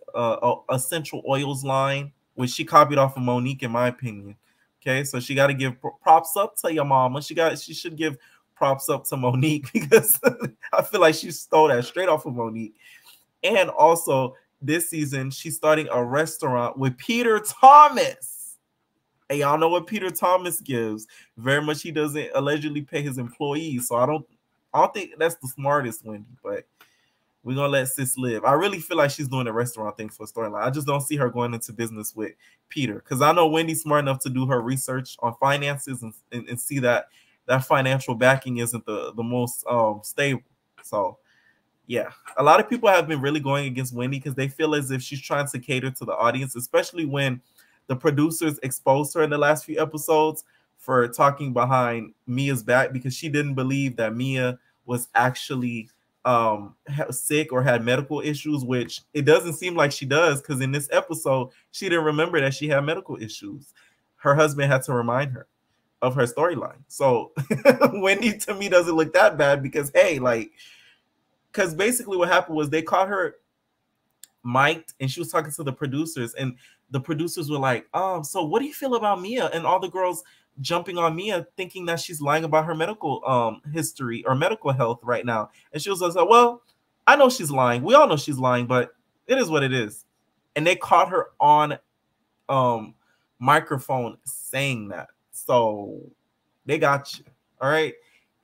essential oils line, which she copied off of Monique, in my opinion. Okay, so she got to give props up to your mama. She should give props up to Monique, because I feel like she stole that straight off of Monique. And also this season she's starting a restaurant with Peter Thomas. And y'all know what Peter Thomas gives. Very much he doesn't allegedly pay his employees. So I don't think that's the smartest, Wendy, but we're going to let sis live. I really feel like she's doing a restaurant thing for a storyline. I just don't see her going into business with Peter, because I know Wendy's smart enough to do her research on finances and see that financial backing isn't the most stable. So, yeah, a lot of people have been really going against Wendy because they feel as if she's trying to cater to the audience, especially when the producers exposed her in the last few episodes for talking behind Mia's back, because she didn't believe that Mia was actually sick or had medical issues, which it doesn't seem like she does, because in this episode she didn't remember that she had medical issues. Her husband had to remind her of her storyline. So Wendy, to me, doesn't look that bad, because hey, like, because basically what happened was they caught her mic'd and she was talking to the producers, and the producers were like, so what do you feel about Mia? And all the girls jumping on Mia thinking that she's lying about her medical history or medical health right now. And she was like, well, I know she's lying. We all know she's lying, but it is what it is. And they caught her on microphone saying that. So they got you. All right.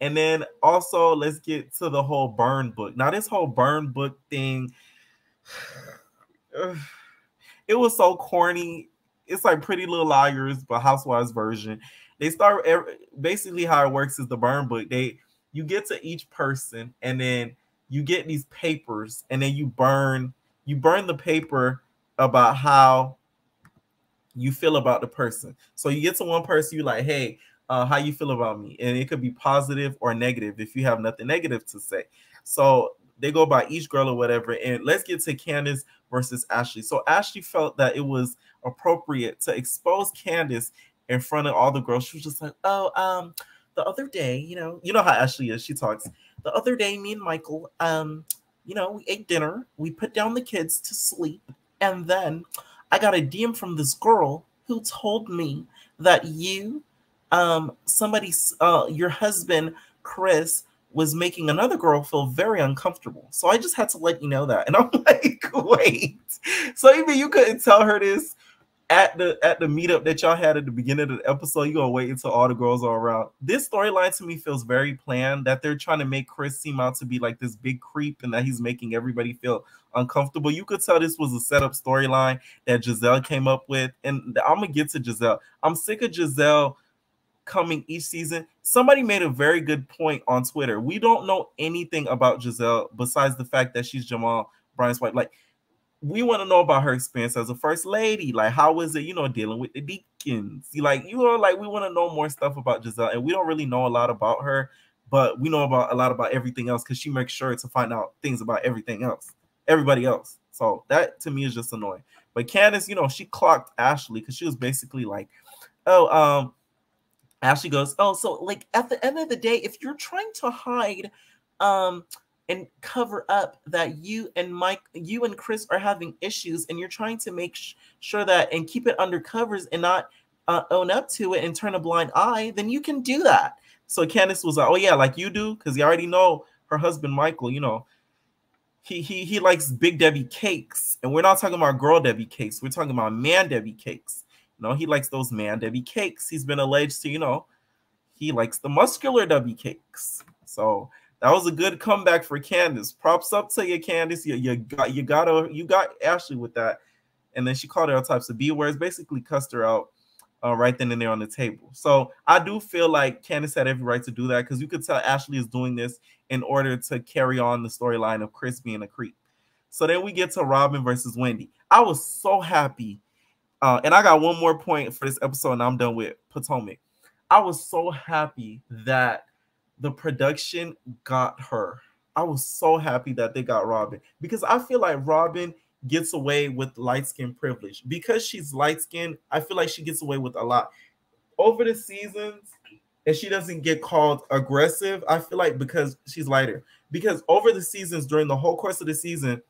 And then also let's get to the whole burn book. Now this whole burn book thing, it was so corny. It's like Pretty Little Liars, but Housewives version. They start basically how it works is the burn book. You get to each person, and then you get these papers, and then you burn the paper about how you feel about the person. So you get to one person, you're like, hey, how you feel about me? And it could be positive or negative if you have nothing negative to say. So they go by each girl or whatever. And let's get to Candace versus Ashley. So Ashley felt that it was appropriate to expose Candace in front of all the girls. She was just like, oh, the other day, you know how Ashley is. She talks. The other day, me and Michael, we ate dinner. We put down the kids to sleep. And then I got a DM from this girl who told me that you, your husband, Chris, was making another girl feel very uncomfortable. So I just had to let you know that. And I'm like, wait. So even you couldn't tell her this at the meetup that y'all had at the beginning of the episode. You gonna wait until all the girls are around. This storyline to me feels very planned, that they're trying to make Chris seem out to be like this big creep and that he's making everybody feel uncomfortable. You could tell this was a setup storyline that Giselle came up with. And I'm gonna get to Giselle. I'm sick of Giselle coming each season. Somebody made a very good point on Twitter. We don't know anything about Giselle besides the fact that she's Jamal Bryant's wife. Like, we want to know about her experience as a first lady. Like, how was it, dealing with the deacons? We want to know more stuff about Giselle, and we don't really know a lot about her, but we know a lot about everything else because she makes sure to find out things about everybody else. So that to me is just annoying. But Candace, she clocked Ashley because she was basically like, Ashley goes, oh, so like at the end of the day, if you're trying to hide, and cover up that you and Chris are having issues, and you're trying to make sure that and keep it under covers and not own up to it and turn a blind eye, then you can do that. So Candace was like, oh yeah, like you do, because you already know her husband Michael, he likes Big Debbie cakes, and we're not talking about Girl Debbie cakes, we're talking about Man Debbie cakes. He likes those Man Debbie cakes. He's been alleged to, he likes the muscular Debbie cakes. So that was a good comeback for Candace. Props up to you, Candace. You got Ashley with that. And then she called her all types of B words, basically cussed her out right then and there on the table. So I do feel like Candace had every right to do that, because you could tell Ashley is doing this in order to carry on the storyline of Chris being a creep. So then we get to Robin versus Wendy. I was so happy. And I got one more point for this episode, and I'm done with Potomac. I was so happy that the production got her. I was so happy that they got Robin, because I feel like Robin gets away with light-skin privilege. Because she's light-skinned, I feel like she gets away with a lot. Over the seasons, and she doesn't get called aggressive, I feel like, because she's lighter. Because over the seasons, during the whole course of the season,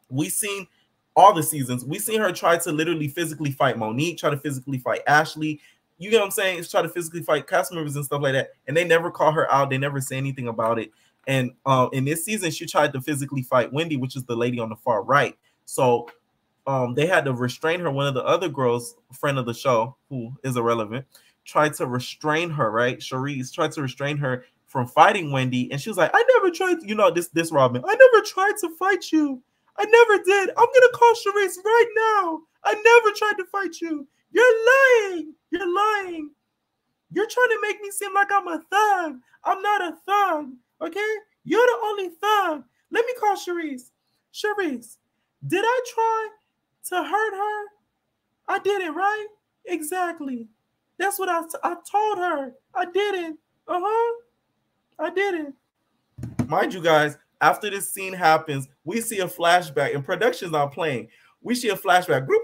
we seen her try to literally physically fight Monique, try to physically fight Ashley. You get what I'm saying? Try to physically fight cast members and stuff like that. And they never call her out. They never say anything about it. And in this season, she tried to physically fight Wendy, which is the lady on the far right. So they had to restrain her. One of the other girls, friend of the show, who is irrelevant, tried to restrain her, right? Charisse tried to restrain her from fighting Wendy. And she was like, I never tried to, this Robin, I never tried to fight you. I never did. I'm going to call Charisse right now. I never tried to fight you. You're lying. You're lying. You're trying to make me seem like I'm a thug. I'm not a thug. Okay? You're the only thug. Let me call Charisse. Charisse, did I try to hurt her? I didn't, right? Exactly. That's what I told her. I didn't. I didn't. Mind you guys, after this scene happens, we see a flashback, and production's not playing. We see a flashback, group,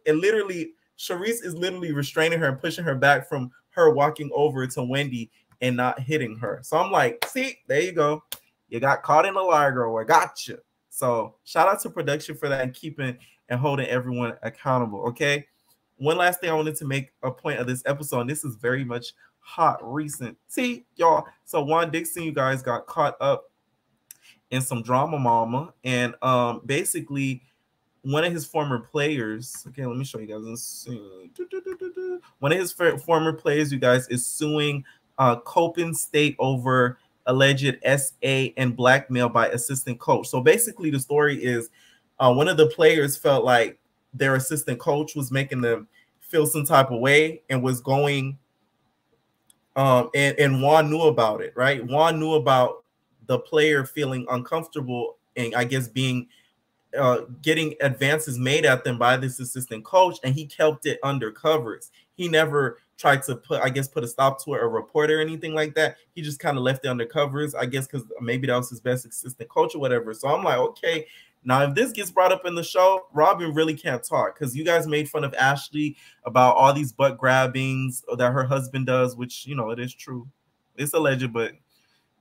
and literally, Charisse is literally restraining her and pushing her back from her walking over to Wendy and not hitting her. So I'm like, see, there you go. You got caught in a lie, girl. I got you. So shout out to production for that and keeping and holding everyone accountable, okay? One last thing I wanted to make a point of this episode, and this is very much hot recent. See, y'all, so Juan Dixon, you guys got caught up in some drama mama, and basically one of his former players, okay, let me show you guys. One of his former players, you guys, is suing Copen State over alleged SA and blackmail by assistant coach. So basically the story is one of the players felt like their assistant coach was making them feel some type of way and was going and Juan knew about it, right? Juan knew about the player feeling uncomfortable and I guess being getting advances made at them by this assistant coach, and he kept it under covers. He never tried to put a stop to it or report or anything like that. He just kind of left it under covers, I guess, because maybe that was his best assistant coach or whatever. So I'm like, okay, now if this gets brought up in the show, Robin really can't talk, because you guys made fun of Ashley about all these butt grabbings that her husband does, which, you know, it is true. It's alleged, but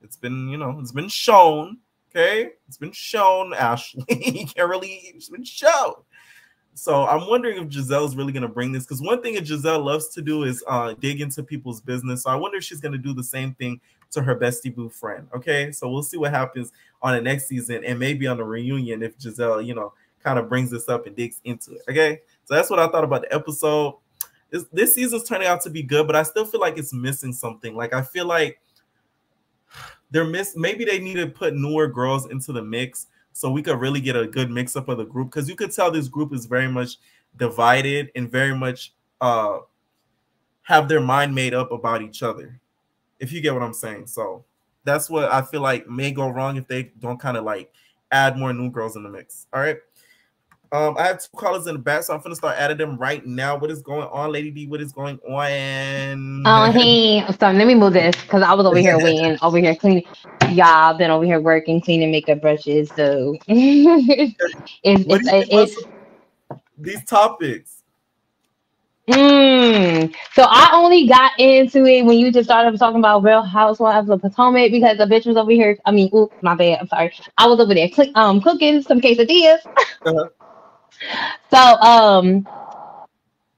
it's been, you know, it's been shown. Okay, it's been shown, Ashley. It's been shown. So I'm wondering if Giselle's really going to bring this, because one thing that Giselle loves to do is dig into people's business. So I wonder if she's going to do the same thing to her bestie boo friend. Okay, so we'll see what happens on the next season, and maybe on the reunion if Giselle, you know, kind of brings this up and digs into it. Okay, so that's what I thought about the episode. This season's turning out to be good, but I still feel like it's missing something. Like, I feel like maybe they need to put newer girls into the mix so we could really get a good mix up of the group, because you could tell this group is very much divided and very much have their mind made up about each other, if you get what I'm saying. So that's what I feel like may go wrong if they don't kind of like add more new girls in the mix. All right. I have 2 callers in the back, so I'm gonna start adding them right now. What is going on, Lady D? What is going on? Oh, hey. So let me move this, because I was over here waiting, over here cleaning. Y'all been over here working, cleaning makeup brushes. So it's these topics. So I only got into it when you just started talking about Real Housewives of Potomac, because the bitch was over here. I mean, oops, my bad. I'm sorry. I was over there cooking some quesadillas. So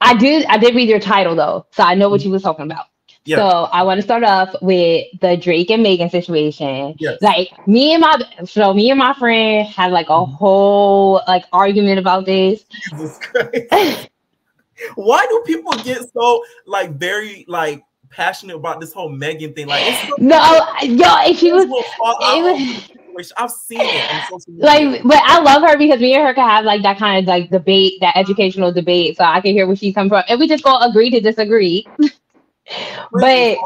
I did read your title though, so I know what you was talking about. Yeah. So I want to start off with the Drake and Megan situation. Yes. Like me and my friend had like a whole like argument about this. Jesus Christ. Why do people get so like very like passionate about this whole Megan thing? Like, it's so I've seen it on social media. Like, but I love her because me and her can have like that kind of like debate, that educational debate, so I can hear where she's coming from, and we just gonna agree to disagree. But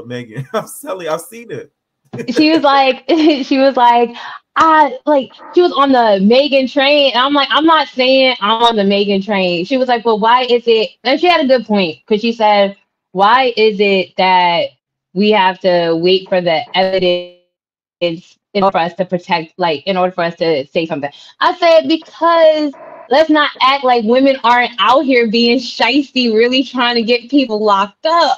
Megan, I'm silly. I've seen it. she was like, she was on the Megan train, and I'm like, I'm not saying I'm on the Megan train. She was like, well, why is it? And she had a good point, because she said, why is it that we have to wait for the evidence in order for us to protect, like, in order for us to say something? I said, because let's not act like women aren't out here being shysty, really trying to get people locked up.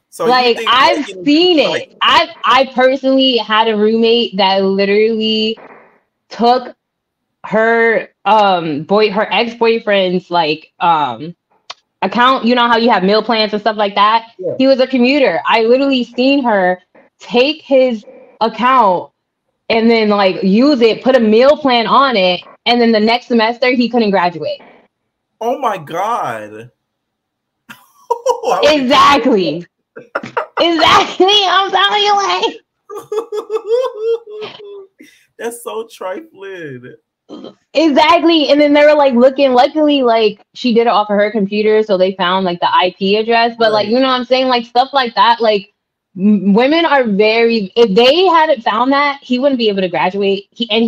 So like, I've seen it. I personally had a roommate that literally took her her ex-boyfriend's like account. You know how you have meal plans and stuff like that? Yeah. He was a commuter. I literally seen her take his account and then like use it, put a meal plan on it, and then the next semester he couldn't graduate. Oh my God. Exactly. Exactly. I'm telling you, like. That's so trifling. Exactly. And then they were like looking, luckily, like she did it off of her computer, so they found like the IP address. But like, you know what I'm saying? Like stuff like that, like women are very, if they hadn't found that, he wouldn't be able to graduate. And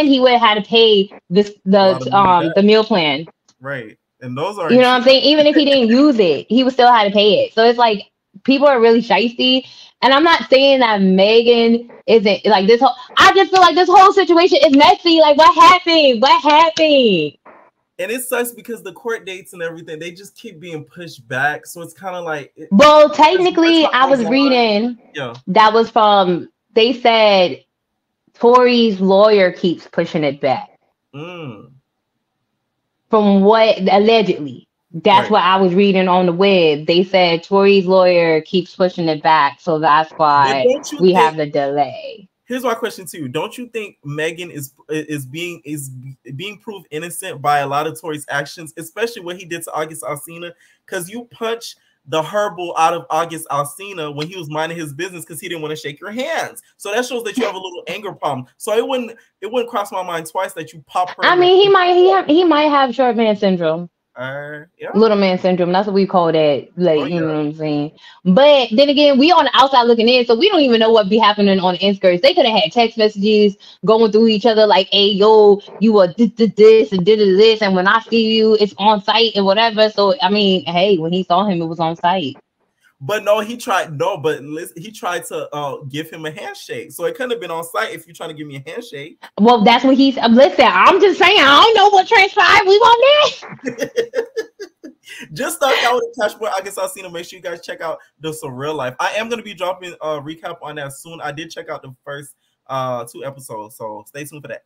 he would have had to pay the meal plan. Right. And those are, you know what I'm saying? Even if he didn't use it, he would still have to pay it. So it's like people are really shysty. And I'm not saying that Megan isn't like this whole, I just feel like this whole situation is messy. Like, what happened? What happened? And it sucks because the court dates and everything, they just keep being pushed back. So it's kind of like, well, technically I was reading that was from, they said Tori's lawyer keeps pushing it back. From what allegedly, that's what I was reading on the web. They said Tori's lawyer keeps pushing it back, so that's why we have the delay. Here's my question to you: don't you think Megan is being proved innocent by a lot of Tori's actions, especially what he did to August Alsina? Because you punched the herbal out of August Alsina when he was minding his business because he didn't want to shake your hands. So that shows that you have a little anger problem. So it wouldn't cross my mind twice that you pop her. I mean, he might have short man syndrome. Yeah. Little man syndrome. That's what we call that. Like, you know what I'm saying? But then again, we on the outside looking in, so we don't even know what be happening on the inskirts. They could have had text messages going through each other like, hey, yo, you were this and did this, and when I see you, it's on site and whatever. So, I mean, hey, when he saw him, it was on site. But no, he tried. No, but listen, he tried to give him a handshake. So it couldn't have been on site if you're trying to give me a handshake. Well, that's what he's. Listen, I'm just saying, I don't know what transpired. We want that. Just stuff out with the cash boy. I guess I've seen him. Make sure you guys check out the Surreal Life. I am going to be dropping a recap on that soon. I did check out the first 2 episodes, so stay tuned for that.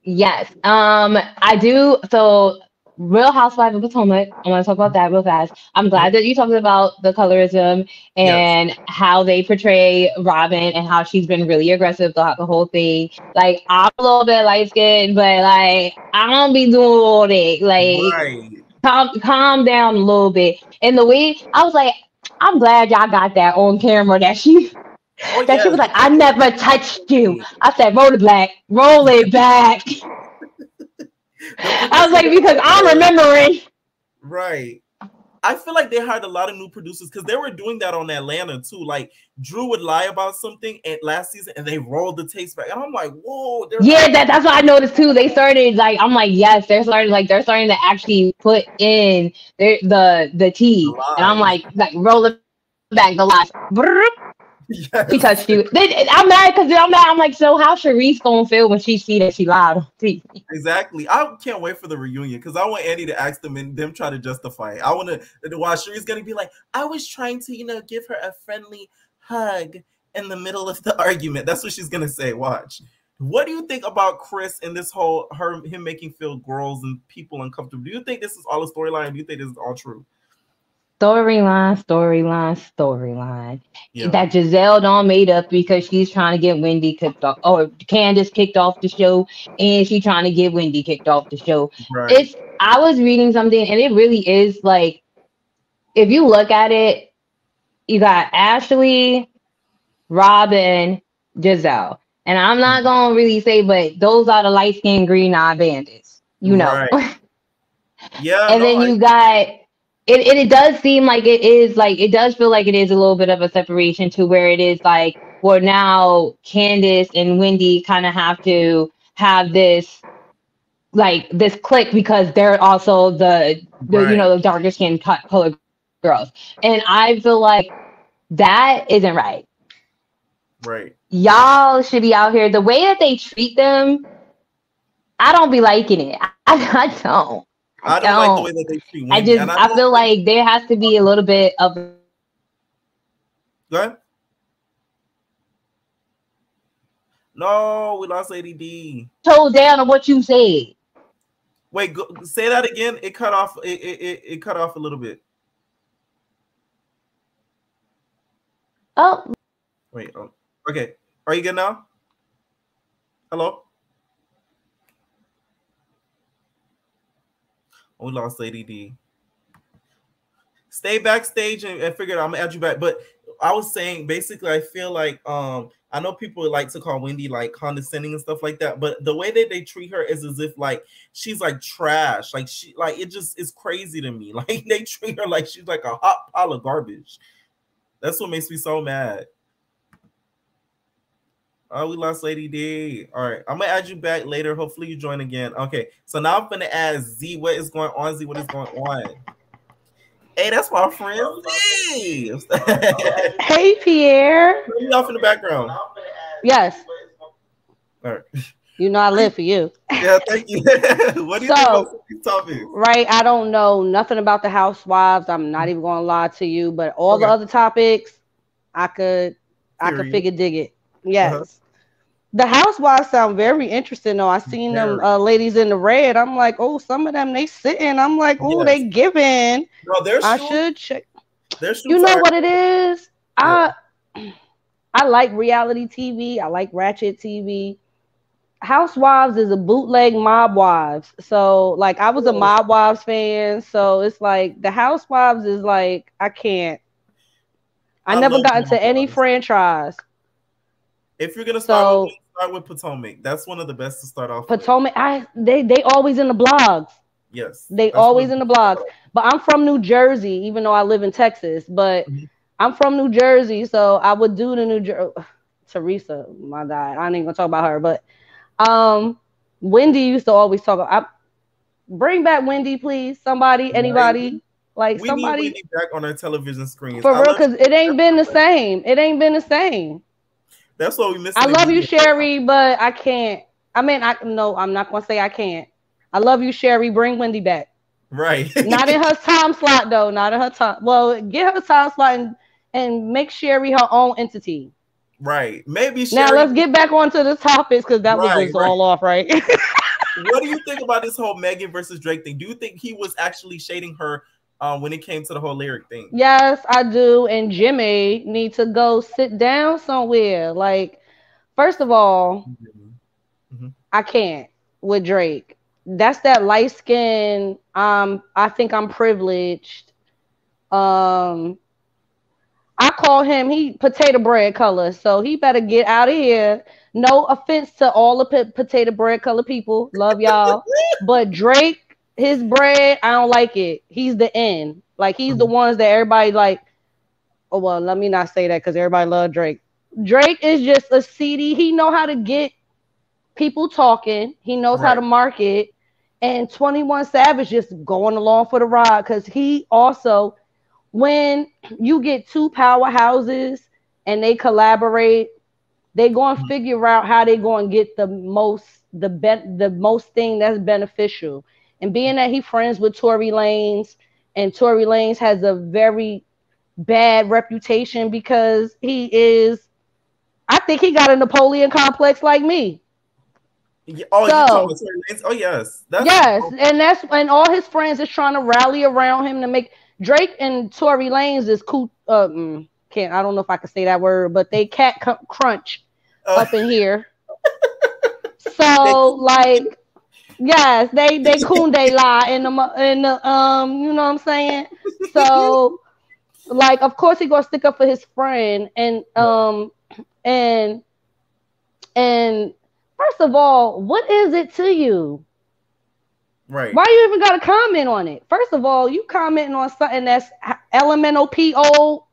Yes, I do. So, Real Housewives of Potomac. I want to talk about that real fast. I'm glad that you talked about the colorism and how they portray Robin and how she's been really aggressive throughout the whole thing. Like, I'm a little bit light skinned, but like I don't be doing all that. Like, calm down a little bit. And the way I was like, I'm glad y'all got that on camera. That she. That she was like, I never touched you. I said, roll it back. Roll it back. I was like, because I'm remembering. Right. I feel like they hired a lot of new producers because they were doing that on Atlanta too. Like Drew would lie about something at last season and they rolled the tapes back. And I'm like, whoa. Yeah, that's what I noticed too. They started like, I'm like, yes, they're starting to actually put in the tea. And I'm like roll it back the last. Yes. She touched you. I'm mad because I'm like, so how Sharice gonna feel when she see that she lied on TV? Exactly. I can't wait for the reunion because I want Andy to ask them and them try to justify it. I want to watch Sharice gonna be like, I was trying to, give her a friendly hug in the middle of the argument. That's what she's gonna say. Watch. What do you think about Chris and this whole him making feel girls and people uncomfortable? Do you think this is all a storyline? Do you think this is all true? Storyline. Yeah. That Giselle don't made up because she's trying to get Wendy kicked off, or Candace kicked off the show, and she's trying to get Wendy kicked off the show. Right. I was reading something, and it really is like, if you look at it, you got Ashley, Robin, Giselle, and I'm not gonna really say, but those are the light-skinned green-eyed bandits, Right. Yeah. And then you got. It does seem like it does feel like it is a little bit of a separation to where it is like, well, now Candace and Wendy kind of have to have this click because they're also the the darker skin colored girls. And I feel like that isn't right. Right. Y'all should be out here. The way that they treat them, I don't be liking it. I don't. I don't like the way that they treat Wendy. I feel like there has to be a little bit of. Go ahead. No, we lost ADD. Told down on what you said. Wait, say that again. It cut off. It cut off a little bit. Oh. Wait. Oh, okay. Are you good now? Hello. We lost ADD. Stay backstage and figure it out. I'm gonna add you back. But I was saying, basically, I feel like I know people like to call Wendy like condescending and stuff like that, but the way that they treat her is as if like she's like trash. Like it just is crazy to me. Like they treat her like she's like a hot pile of garbage. That's what makes me so mad. Oh, we lost Lady D. All right, I'm gonna add you back later. Hopefully you join again. Okay, so now I'm gonna add Z. What is going on, Z? What is going on? Hey, that's my friend Z. Hey, Pierre. Turn me off in the background. Yes. All right. You know I live for you. Yeah, thank you. What do you think about these topics? Right, I don't know nothing about the Housewives. I'm not even gonna lie to you, but all the other topics, I could figure dig it. Yes. The Housewives sound very interesting though. I seen them ladies in the red. I'm like, oh, some of them they sitting. I'm like, oh, they giving. No, I should check. You know what it is? I like reality TV. I like ratchet TV. Housewives is a bootleg Mob Wives. So like I was a Mob Wives fan. So it's like the Housewives is like I can't. I never got into any franchise. If you're gonna start with Potomac, that's one of the best to start off. Potomac, they always in the blogs. Yes. They always in the blogs. But I'm from New Jersey, even though I live in Texas. But I'm from New Jersey, so I would do the New Jersey. Teresa, my God, I ain't gonna talk about her. But Wendy used to always talk about. Bring back Wendy, please. Somebody, anybody, like we somebody. need Wendy back on our television screens. For real, because it ain't been the same. It ain't been the same. That's what we miss. I love you, Sherry, but I can't. I mean, I'm not gonna say I can't. I love you, Sherry. Bring Wendy back. Right. Not in her time slot, though. Not in her time. Well, get her time slot and make Sherry her own entity. Right. Maybe Sherry. Now let's get back onto the topics because that was just all off, right? What do you think about this whole Megan versus Drake thing? Do you think he was actually shading her when it came to the whole lyric thing? Yes, I do. And Jimmy need to go sit down somewhere. Like, first of all, I can't with Drake. That's that light skin. I think I'm privileged. I call him potato bread color, so he better get out of here. No offense to all the potato bread color people, love y'all, but Drake, his bread, I don't like it. He's the end. Like he's the ones that everybody like. Oh well, let me not say that because everybody love Drake. Drake is just a CD. He know how to get people talking. He knows how to market. And 21 Savage just going along for the ride because he also, when you get two powerhouses and they collaborate, they going to figure out how they going to get the most thing that's beneficial. And being that he friends with Tory Lanez, and Tory Lanez has a very bad reputation because I think he got a Napoleon complex like me. Oh, yes. And all his friends is trying to rally around him to make Drake and Tory Lanez is cool. I don't know if I can say that word, but they crunch up in here. So like, yes, they kunde lie in the you know what I'm saying? So like, of course he gonna stick up for his friend and first of all, what is it to you? Right. Why you even got to comment on it? First of all, you commenting on something that's elemental PO.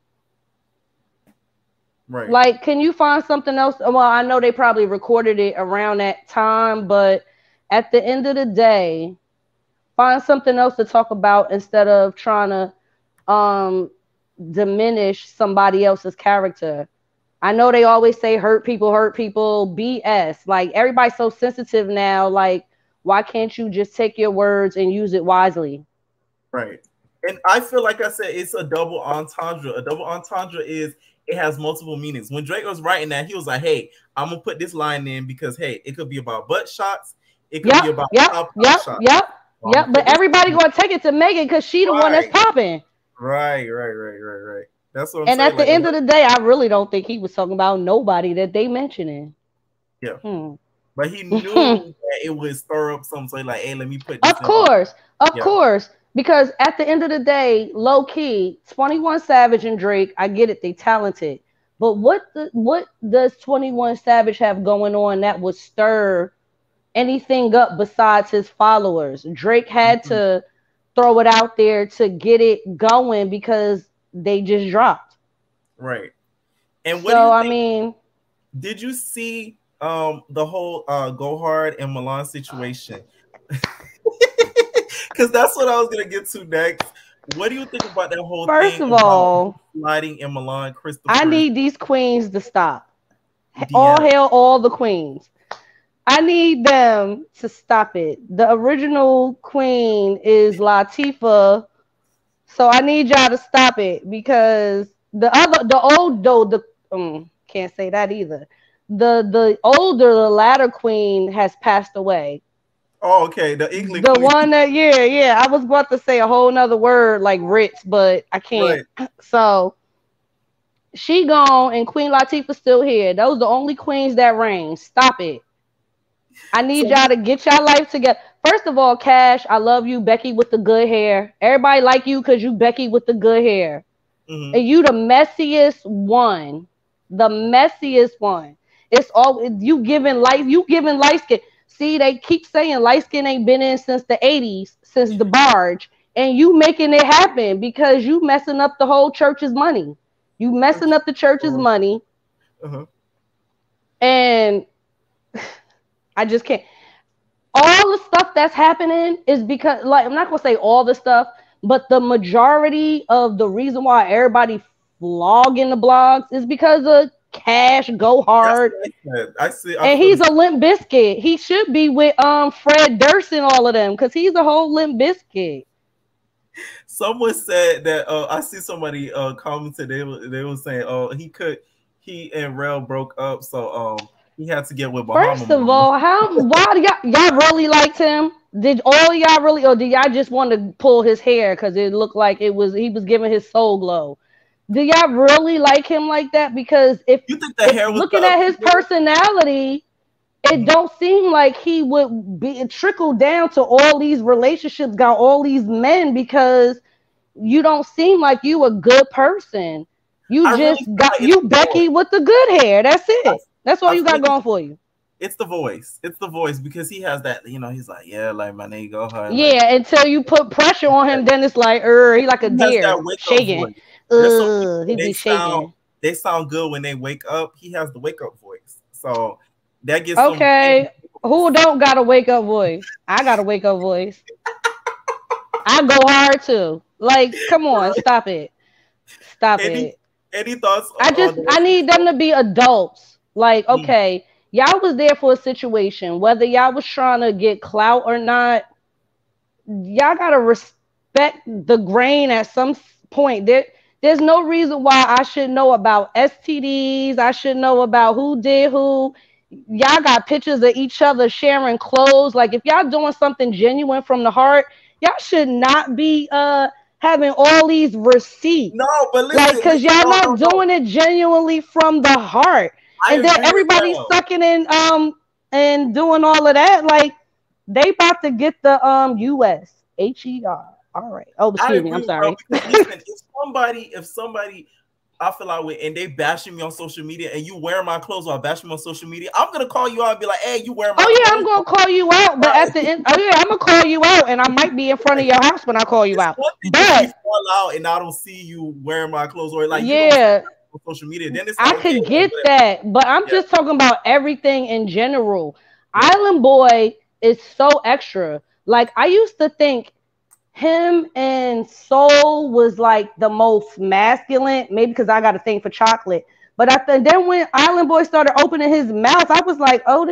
Right. Like, can you find something else? Well, I know they probably recorded it around that time, but at the end of the day, find something else to talk about instead of trying to diminish somebody else's character. I know they always say hurt people. BS. Like, everybody's so sensitive now. Like, why can't you just take your words and use it wisely? Right. And I feel like I said, it's a double entendre. A double entendre is it has multiple meanings. When Drake was writing that, he was like, hey, I'm going to put this line in because, hey, it could be about butt shots. It could be about shots. Yep. But everybody going to take it to Megan because she the one that's popping. Right. That's what I'm saying. And at the end of the day, I really don't think he was talking about nobody that they mentioning. Yeah. But he knew that it would stir up something. So like, hey, let me put this Of course. Because at the end of the day, low key, 21 Savage and Drake, I get it, they talented. But what does 21 Savage have going on that would stir anything up besides his followers? Drake had to throw it out there to get it going because they just dropped. Right. And what do you think? I mean, did you see the whole Go Hard and Milan situation? Because that's what I was gonna get to next. What do you think about that whole thing? First of all, sliding in Milan, Christopher? I need these queens to stop. All hail all the queens. I need them to stop it. The original queen is Latifah. So I need y'all to stop it because can't say that either. The latter queen has passed away. Oh, okay. The England the queen. One that, yeah. I was about to say a whole nother word like Ritz, but I can't. Right. So she gone and Queen Latifah still here. Those are the only queens that reign. Stop it. I need y'all to get y'all life together. First of all, Cash, I love you, Becky with the good hair. Everybody like you because you Becky with the good hair. And you the messiest one. The messiest one. It's all you giving life. You giving light skin. See, they keep saying light skin ain't been in since the 80s, since the barge, and you making it happen because you messing up the whole church's money. You messing up the church's money. And I just can't. All the stuff that's happening is because, like, I'm not gonna say all the stuff, but the majority of the reason why everybody vlogging the blogs is because of cash, go hard. I see. And he's a Limp Bizkit. He should be with Fred Durst and all of them because he's a whole Limp Bizkit. Someone said that I see somebody commented. They were saying, he and Rel broke up, so he had to get with Bahama. First of all, why do y'all really liked him? Did all y'all really, or did y'all just want to pull his hair because it looked like he was giving his soul glow? Do y'all really like him like that? Because if you think the hair was looking at his personality, it don't seem like he would be trickled down to all these relationships, got all these men, because you don't seem like you a good person. You Becky with the good hair. That's it. That's all you got going for you. It's the voice. It's the voice because he has that, he's like, yeah, like my nigga go hard. Yeah, like, until you put pressure on him, then it's like, he like a deer shaking. He be shaking. They sound good when they wake up. He has the wake up voice. So that gets who don't got a wake up voice? I got a wake up voice. I go hard too. Like, come on, stop it. Stop it. Any thoughts? I need them to be adults. Like, okay, y'all was there for a situation, whether y'all was trying to get clout or not, y'all gotta respect the grain at some point. There's no reason why I should know about STDs. I should know about who did who. Y'all got pictures of each other sharing clothes. Like, if y'all doing something genuine from the heart, y'all should not be having all these receipts. No, but listen, like, because y'all not doing it genuinely from the heart. And then everybody's sucking in and doing all of that. Like, they about to get the US HER. All right. Oh, excuse me. I'm sorry. Listen, if somebody I feel like with and they bashing me on social media and you wear my clothes while bashing me on social media, I'm gonna call you out and be like, hey, you wear my clothes. I'm gonna call you out, but at the end, I'm gonna call you out, and I might be in front of your house when I call you out. But you fall out and I don't see you wearing my clothes or like social media, then it's I could get that, but I'm just talking about everything in general. Island Boy is so extra. Like, I used to think him and Soul was like the most masculine, maybe because I got a thing for chocolate. But then when Island Boy started opening his mouth, I was like, oh,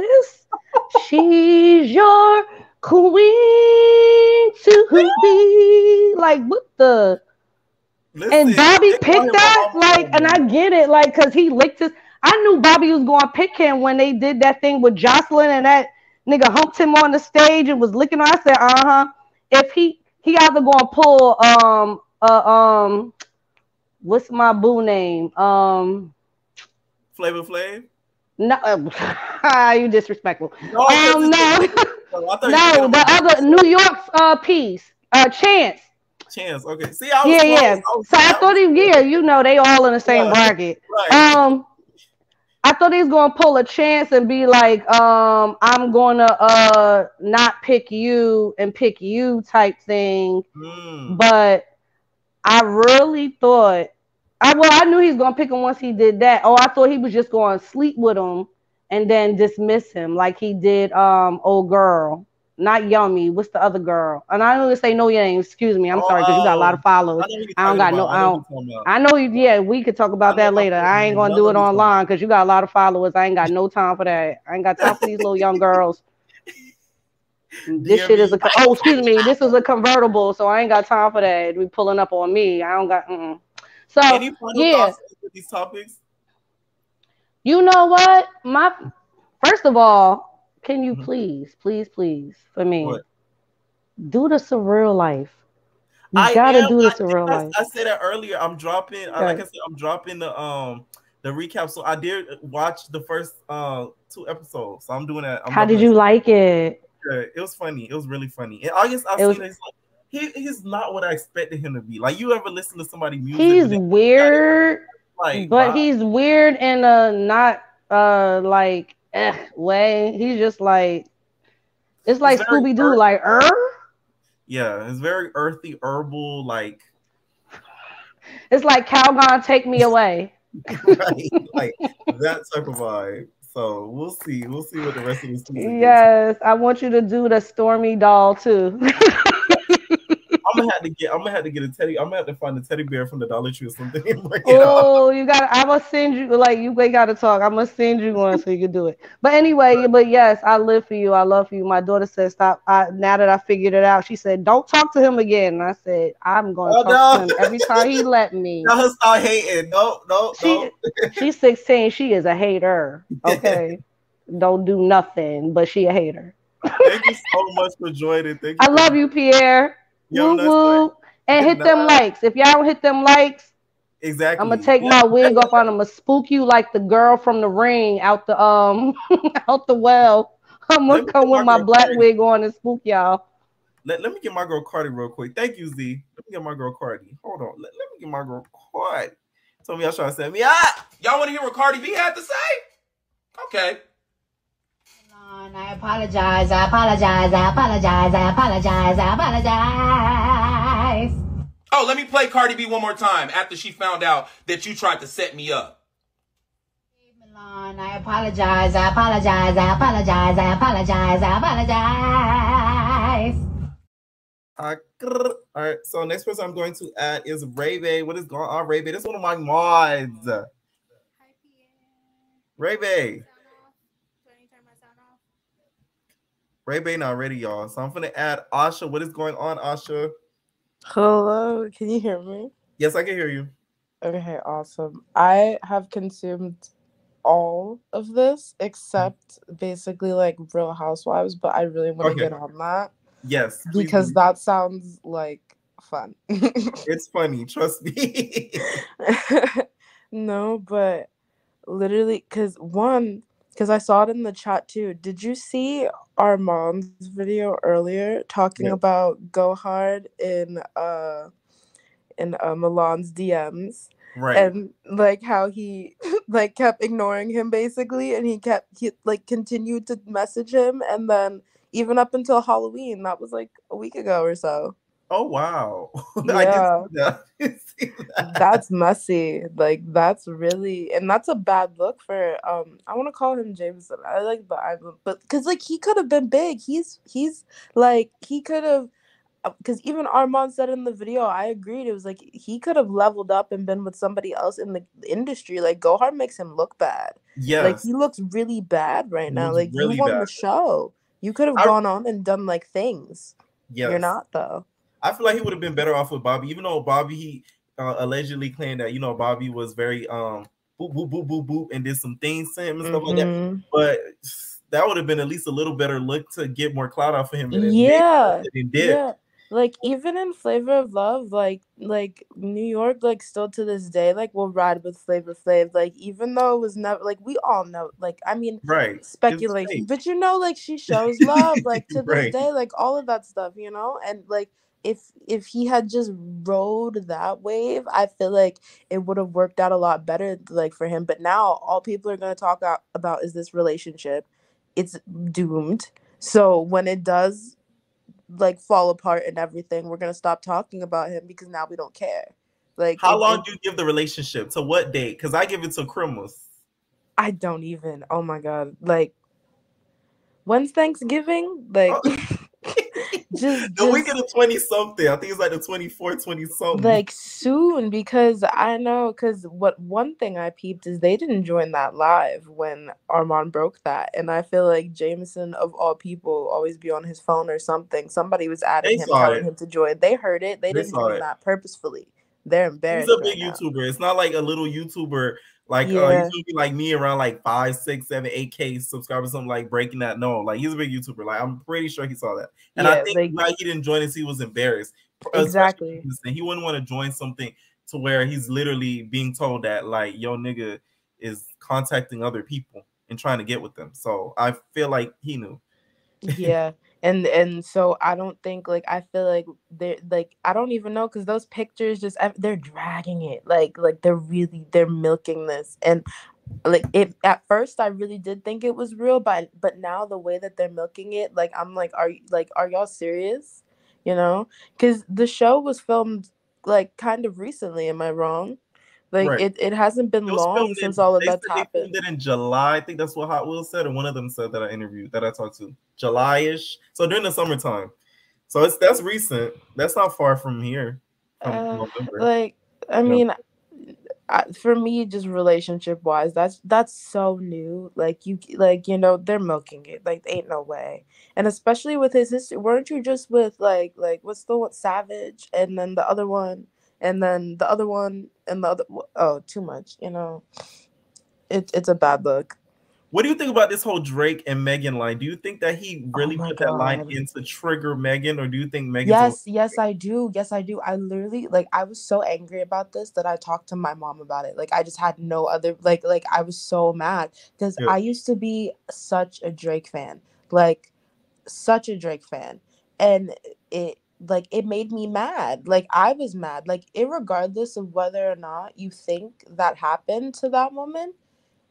she's your queen to be. Like, what the? Listen, and Bobby picked that, like, and I get it, like, because he licked his. I knew Bobby was going to pick him when they did that thing with Jocelyn and that nigga humped him on the stage and was licking. I said, if he either gonna pull what's my boo name? Flavor Flav? No, you disrespectful. No, the other New York's piece, Chance. Okay. See, I thought they all in the same bracket. Right. I thought he was gonna pull a Chance and be like, I'm gonna not pick you and pick you type thing. But I really thought I knew he was gonna pick him once he did that. Oh, I thought he was just gonna sleep with him and then dismiss him like he did old girl. Not Yummy. What's the other girl? And I don't even say no name. Excuse me. I'm sorry because you got a lot of followers. I know. Yeah, we could talk about that later. I ain't gonna do it online because you got a lot of followers. I ain't got no time for that. I ain't got time for these little young girls. This shit is excuse me. This is a convertible, so I ain't got time for that. We pulling up on me. I don't got. So any final thoughts with these topics? You know what? First of all. Can you please, for me, do the Surreal Life? You gotta do the Surreal Life. I said that earlier. I'm dropping. Like I said, I'm dropping the recap. So I did watch the first 2 episodes. So I'm doing that. How did you like it? It was funny. It was really funny. And I guess he's not what I expected him to be. Like, you ever listen to somebody music? He's weird, he's weird in a not way. He's just like, It's like Scooby Doo, like Yeah, it's very earthy, herbal, like. It's like Calgon, Take Me Away. Right, like that type of vibe. So we'll see. We'll see what the rest of the season Yes, I want you to do the Stormy doll too. I'm gonna have to get a teddy. I'm gonna have to find a teddy bear from the Dollar Tree or something. Oh, you got. I'm gonna send you. Like you gotta talk. I'm gonna send you one so you can do it. But anyway, but yes, I live for you. I love you. My daughter said, "Stop." Now that I figured it out, she said, "Don't talk to him again." And I said, "I'm gonna talk to him every time he let me." Now start hating. No. She's 16. She is a hater. Okay, don't do nothing, but she a hater. Thank you so much for joining. Thank you. I love you, Pierre. Woo woo. And hit them likes. If y'all don't hit them likes, exactly. I'm gonna take my wig off and I'm gonna spook you like the girl from The Ring out the out the well. I'm gonna come with my black wig on and spook y'all. Let me get my girl Cardi real quick. Thank you, Z. Let me get my girl Cardi. Hold on. Let me get my girl Cardi. Told me y'all trying to set me up. Y'all want to hear what Cardi B had to say? Okay. I apologize. I apologize. I apologize. I apologize. I apologize. Oh, let me play Cardi B one more time after she found out that you tried to set me up. I apologize. I apologize. I apologize. I apologize. I apologize. All right. So next person I'm going to add is Ray Bay. What is going on, Ray Bay? That's one of my mods. Ray Bay. Ray Bay not ready, y'all. So I'm gonna add Asha. What is going on, Asha? Hello, can you hear me? Yes, I can hear you. Okay, awesome. I have consumed all of this except basically like Real Housewives, but I really want to get on that. Yes, because that sounds like fun. It's funny, trust me. No, but literally, because I saw it in the chat too. Did you see Armand's video earlier talking about Go Hard in Milan's DMs? Right. And like how he like kept ignoring him basically, and he continued to message him, and then even up until Halloween, that was like a week ago or so. Oh wow. Yeah. I did see that. That's messy. Like that's really, and that's a bad look for I want to call him Jameson. I like but because like he could have been big. He's like he could have, because even Armand said in the video, I agreed. It was like he could have leveled up and been with somebody else in the industry. Like Go Hard makes him look bad. Yes. Like he looks really bad right now. Like really you won bad. the show. You could have gone on and done like things. Yes. You're not though. I feel like he would have been better off with Bobby, even though Bobby he allegedly claimed that Bobby was very boop boop boop boop boop and did some things to him and stuff like that. But that would have been at least a little better look to get more clout off of him. And yeah. It did. Yeah. Like even in Flavor of Love, like New York, like still to this day, like will ride with Flavor Flav. Like even though it was never like we all know, like I mean, speculation, but like she shows love, like to this day, like all of that stuff, and like if he had just rode that wave, I feel like it would have worked out a lot better, like for him. But now all people are gonna talk about is this relationship. It's doomed. So when it does like fall apart and everything, we're gonna stop talking about him because now we don't care. Like how long do you give the relationship? To what date? Because I give it to Christmas. I don't even. Oh my god! Like when's Thanksgiving? Like just the week of the 20-something. I think it's like the 24th, 20-something. Like soon, because I know. Because one thing I peeped is they didn't join that live when Armand broke that, and I feel like Jameson of all people always be on his phone or something. Somebody was adding him, telling him to join. They heard it. They didn't join that purposefully. They're embarrassed. He's a big YouTuber. It's not like a little YouTuber. Like he's gonna be like me around like 5, 6, 7, 8K subscribers, something like breaking that. No, like he's a big YouTuber. Like I'm pretty sure he saw that. And I think why he didn't join is he was embarrassed. Exactly. He wouldn't want to join something to where he's literally being told that like yo nigga is contacting other people and trying to get with them. So I feel like he knew. Yeah. And so I don't think I feel like they're I don't even know, because those pictures they're dragging it like they're milking this. And like it at first I really did think it was real, but now the way that they're milking it, like I'm like, are y'all serious? You know, because the show was filmed like kind of recently. Am I wrong? Like it hasn't been long since all of that's happened. They filmed it in July. I think that's what Hot Wheels said, or one of them said that I interviewed, that I talked to. July-ish. So during the summertime. So that's recent. That's not far from here. From November. Like, I mean, for me, just relationship wise, that's so new. Like you know, they're milking it. Like ain't no way. And especially with his history, weren't you just with like what's the one, Savage, and then the other one, and then the other one, and the other? Oh, too much. You know, it's a bad look. What do you think about this whole Drake and Megan line? Do you think that he really put that line in to trigger Megan, or do you think Megan? Yes, I do. Yes, I do. I literally, like, I was so angry about this that I talked to my mom about it. Like, I just had no other, like I was so mad because I used to be such a Drake fan, like, such a Drake fan, and it made me mad. Like, I was mad. Like, irregardless of whether or not you think that happened to that woman,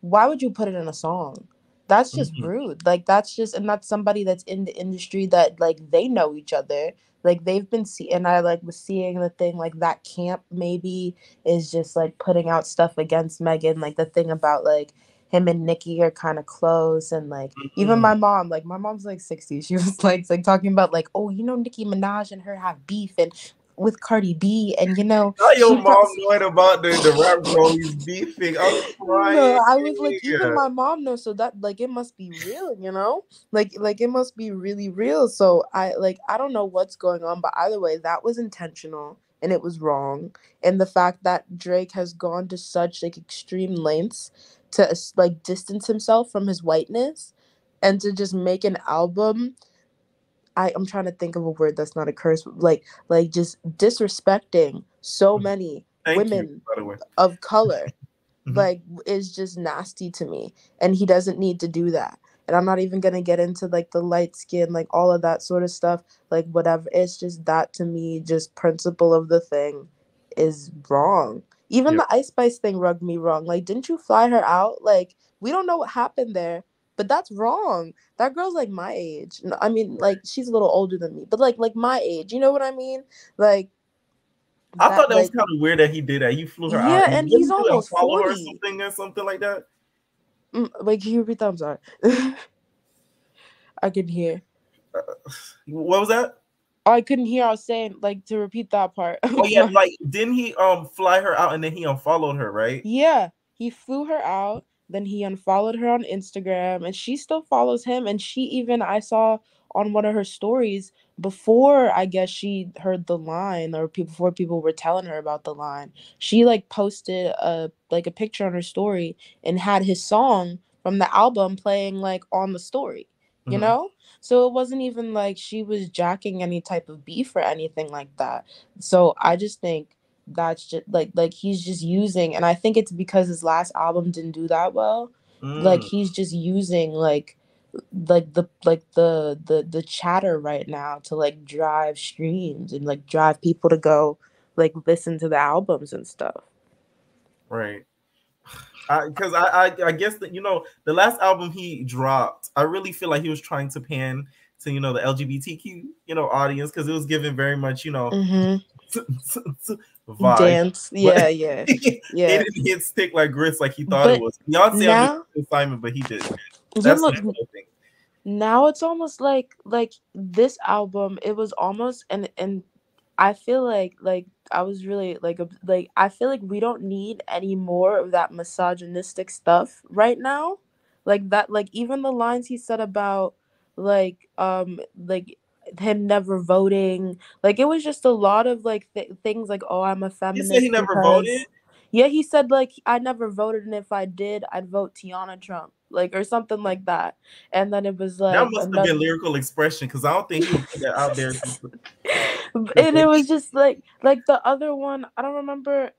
why would you put it in a song? That's just rude. Like, that's somebody that's in the industry that, like, they know each other. Like, they've been and I, like, was seeing the thing, like, that camp maybe is just, like, putting out stuff against Megan. Like, the thing about, like, him and Nicki are kind of close. And, like, even my mom, like, my mom's, like, 60. She was, like talking about, like, oh, you know, Nicki Minaj and her have beef, and with Cardi B, and you know, your mom knowing about the rap girlies beefing. I'm crying. No, I was like, even my mom knows, so that, like, it must be real, you know, like it must be really real. So I don't know what's going on, but either way, that was intentional and it was wrong. And the fact that Drake has gone to such, like, extreme lengths to, like, distance himself from his whiteness and to just make an album. I'm trying to think of a word that's not a curse, like just disrespecting so many women of color, like, is just nasty to me. And he doesn't need to do that. And I'm not even gonna get into, like, the light skin, like, all of that sort of stuff, like, whatever. It's just that, to me, just principle of the thing is wrong. Even the Ice Spice thing rubbed me wrong. Like, didn't you fly her out? Like, we don't know what happened there. But that's wrong. That girl's, like, my age. I mean, like, she's a little older than me, but like my age. You know what I mean? Like, I thought that was kind of weird that he did that. He flew her out. Yeah, and he's almost 40. Or something like that. Like, can you repeat that? I'm sorry. I couldn't hear. What was that? Oh, I couldn't hear. I was saying, like, to repeat that part. Oh yeah, like, didn't he fly her out and then he unfollowed her, right? Yeah, he flew her out. Then he unfollowed her on Instagram, and she still follows him. And she even, I saw on one of her stories, before I guess she heard the line, or before people were telling her about the line, she, like, posted a picture on her story and had his song from the album playing, like, on the story, you know? So it wasn't even like she was jacking any type of beef or anything like that. So I just think that's just like he's just using, and I think it's because his last album didn't do that well. Like, he's just using the chatter right now to, like, drive streams and, like, drive people to go, like, listen to the albums and stuff. Right. Because I guess that, you know, the last album he dropped, I really feel like he was trying to pan to, you know, the LGBTQ, you know, audience, because it was given very much, you know, vibe. Dance. Yeah. It didn't hit stick like grits like he thought it was. Beyonce now, Simon, but he did. That's the thing. Now it's almost like this album, it was almost, and I feel like I was really like I feel like we don't need any more of that misogynistic stuff right now. Like that, like, even the lines he said about like him never voting, like, it was just a lot of, like, things like, oh, I'm a feminist. He said he never voted? Yeah, he said, like, I never voted, and if I did, I'd vote Tiana Trump, like, or something like that. And then it was like, that must have been lyrical expression, because I don't think he would put that out there. And it was just like the other one, I don't remember.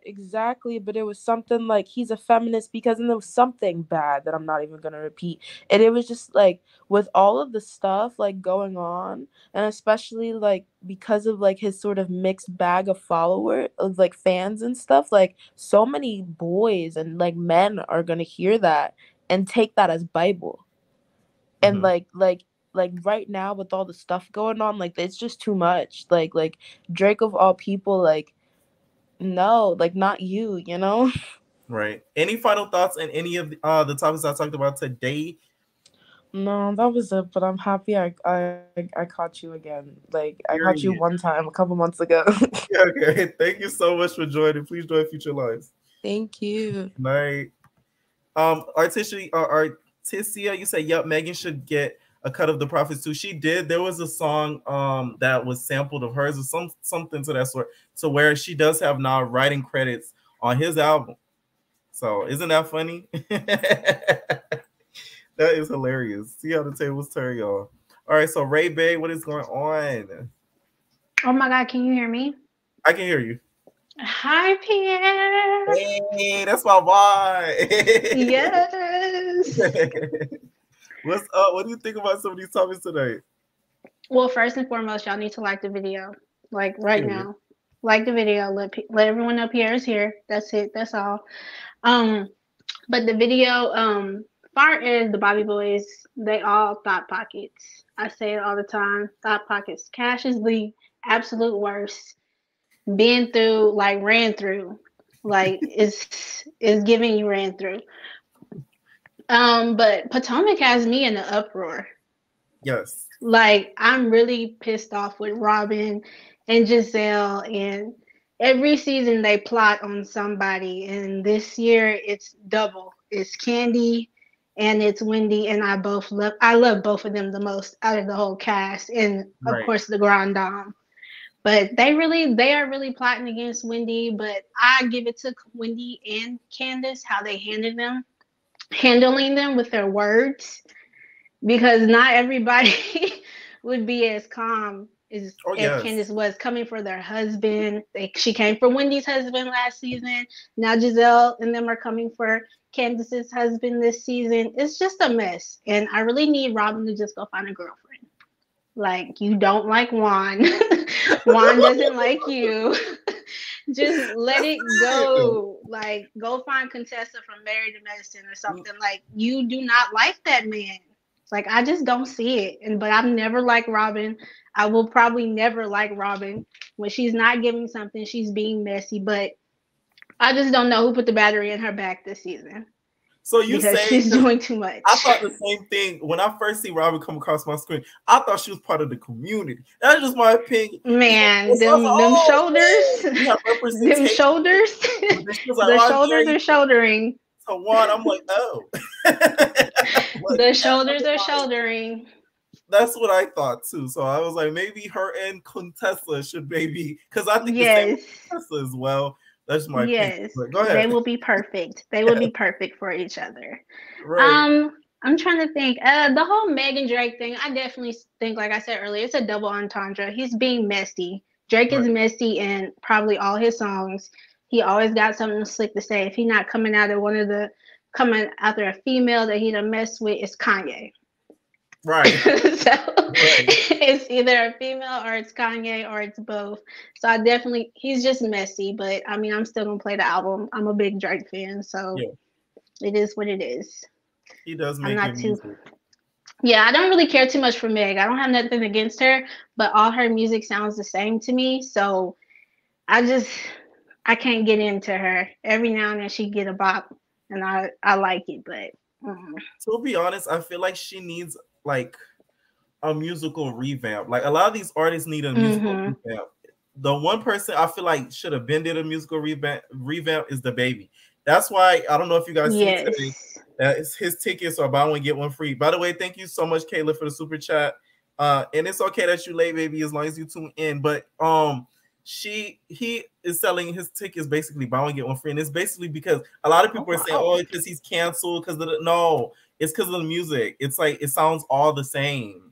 exactly, but it was something like he's a feminist because, and there was something bad that I'm not even gonna repeat. And it was just like with all of the stuff like going on, and especially like because of like his sort of mixed bag of followers, of like fans and stuff, like so many boys and like men are gonna hear that and take that as Bible. And like right now with all the stuff going on, like it's just too much. Like Drake of all people, like no, like not you, you know? Right. Any final thoughts on any of the topics I talked about today? No, that was it. But I'm happy I caught you again. Like I caught you one time a couple months ago. Okay. Thank you so much for joining. Please join Future Lives. Thank you. Night. Articia, you say, yep, Megan should get a cut of the profits too. She did. There was a song that was sampled of hers or something to that sort, to where she does have now writing credits on his album. So isn't that funny? That is hilarious. See how the tables turn, y'all. All right, so Ray Bay, what is going on? Oh my God, can you hear me? I can hear you. Hi, Pierre. Hey, that's my boy. Yes. What's up? What do you think about some of these topics today? Well, first and foremost, y'all need to like the video. Like right now. Like the video. Let everyone know Pierre is here. That's it. That's all. But the video, far as the Bobby boys, they all thought pockets. I say it all the time. Thought pockets. Cash is the absolute worst. Been through, like ran through. Like it's giving you ran through. But Potomac has me in the uproar. Yes. Like I'm really pissed off with Robin and Giselle, and every season they plot on somebody, and this year it's double. It's Candy and it's Wendy, and I love both of them the most out of the whole cast, and of course the Grand Dame. But they are really plotting against Wendy, but I give it to Wendy and Candace how they handling them with their words, because not everybody would be as calm as Candace was coming for their husband. She came for Wendy's husband last season. Now Giselle and them are coming for Candace's husband this season. It's just a mess. And I really need Robin to just go find a girlfriend. Like, you don't like Juan. Juan doesn't like you. Just let it go. Like, go find Contessa from Married to Medicine or something. Like, you do not like that man. Like, I just don't see it. But I've never liked Robin. I will probably never like Robin. When she's not giving something, she's being messy. But I just don't know who put the battery in her back this season. So you say she's doing too much. I thought the same thing when I first see Robin come across my screen. I thought she was part of the community. That's just my opinion. Man, them shoulders, them shoulders, the shoulders are shouldering. So Juan, I'm like, oh, the shoulders are shouldering. That's what I thought too. So I was like, maybe her and Contessa should maybe, because I think the same with Contessa as well. That's my opinion. Go ahead. They will be perfect. They will be perfect for each other. Right. I'm trying to think. The whole Megan Drake thing, I definitely think, like I said earlier, it's a double entendre. He's being messy. Drake is messy in probably all his songs. He always got something slick to say. If he's not coming after a female that he done mess with, it's Kanye. Right. It's either a female or it's Kanye or it's both. So he's just messy, but I mean, I'm still gonna play the album. I'm a big Drake fan, so it is what it is. He does make good music. Yeah, I don't really care too much for Meg. I don't have nothing against her, but all her music sounds the same to me. So I can't get into her. Every now and then she get a bop, and I like it, but to be honest, I feel like she needs like a musical revamp. Like a lot of these artists need a musical revamp. The one person I feel like should have been did a musical revamp is the Baby. That's why I don't know if you guys see today. It's his tickets are buy one get one free. By the way, thank you so much, Kayla, for the super chat. And it's okay that you late, baby, as long as you tune in. But he is selling his tickets basically buy one get one free, and it's basically because a lot of people are saying, oh, because he's canceled because of no, it's because of the music. It's like it sounds all the same.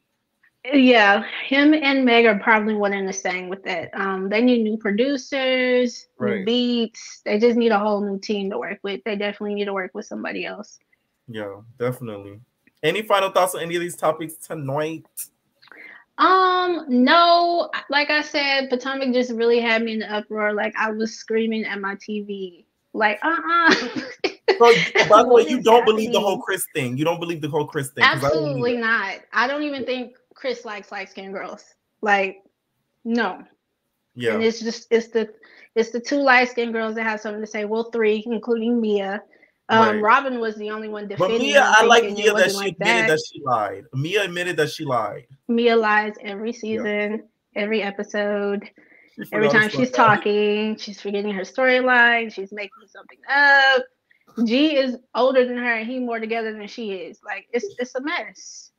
Yeah, him and Meg are probably one and the same with that. They need new producers, new beats. They just need a whole new team to work with. They definitely need to work with somebody else. Yeah, definitely. Any final thoughts on any of these topics tonight? No. Like I said, Potomac just really had me in the uproar. Like I was screaming at my TV. Like, So, by the way, you don't believe the whole Chris thing. You don't believe the whole Chris thing. Absolutely not. I don't even think Chris likes light-skinned girls. Like, no. Yeah. And it's the two light-skinned girls that have something to say. Well, three, including Mia. Robin was the only one defending. But Mia, I like Mia that she admitted that she lied. Mia admitted that she lied. Mia lies every season, every episode. Every time she's talking, she's forgetting her storyline. She's making something up. G is older than her, and he more together than she is. Like it's a mess.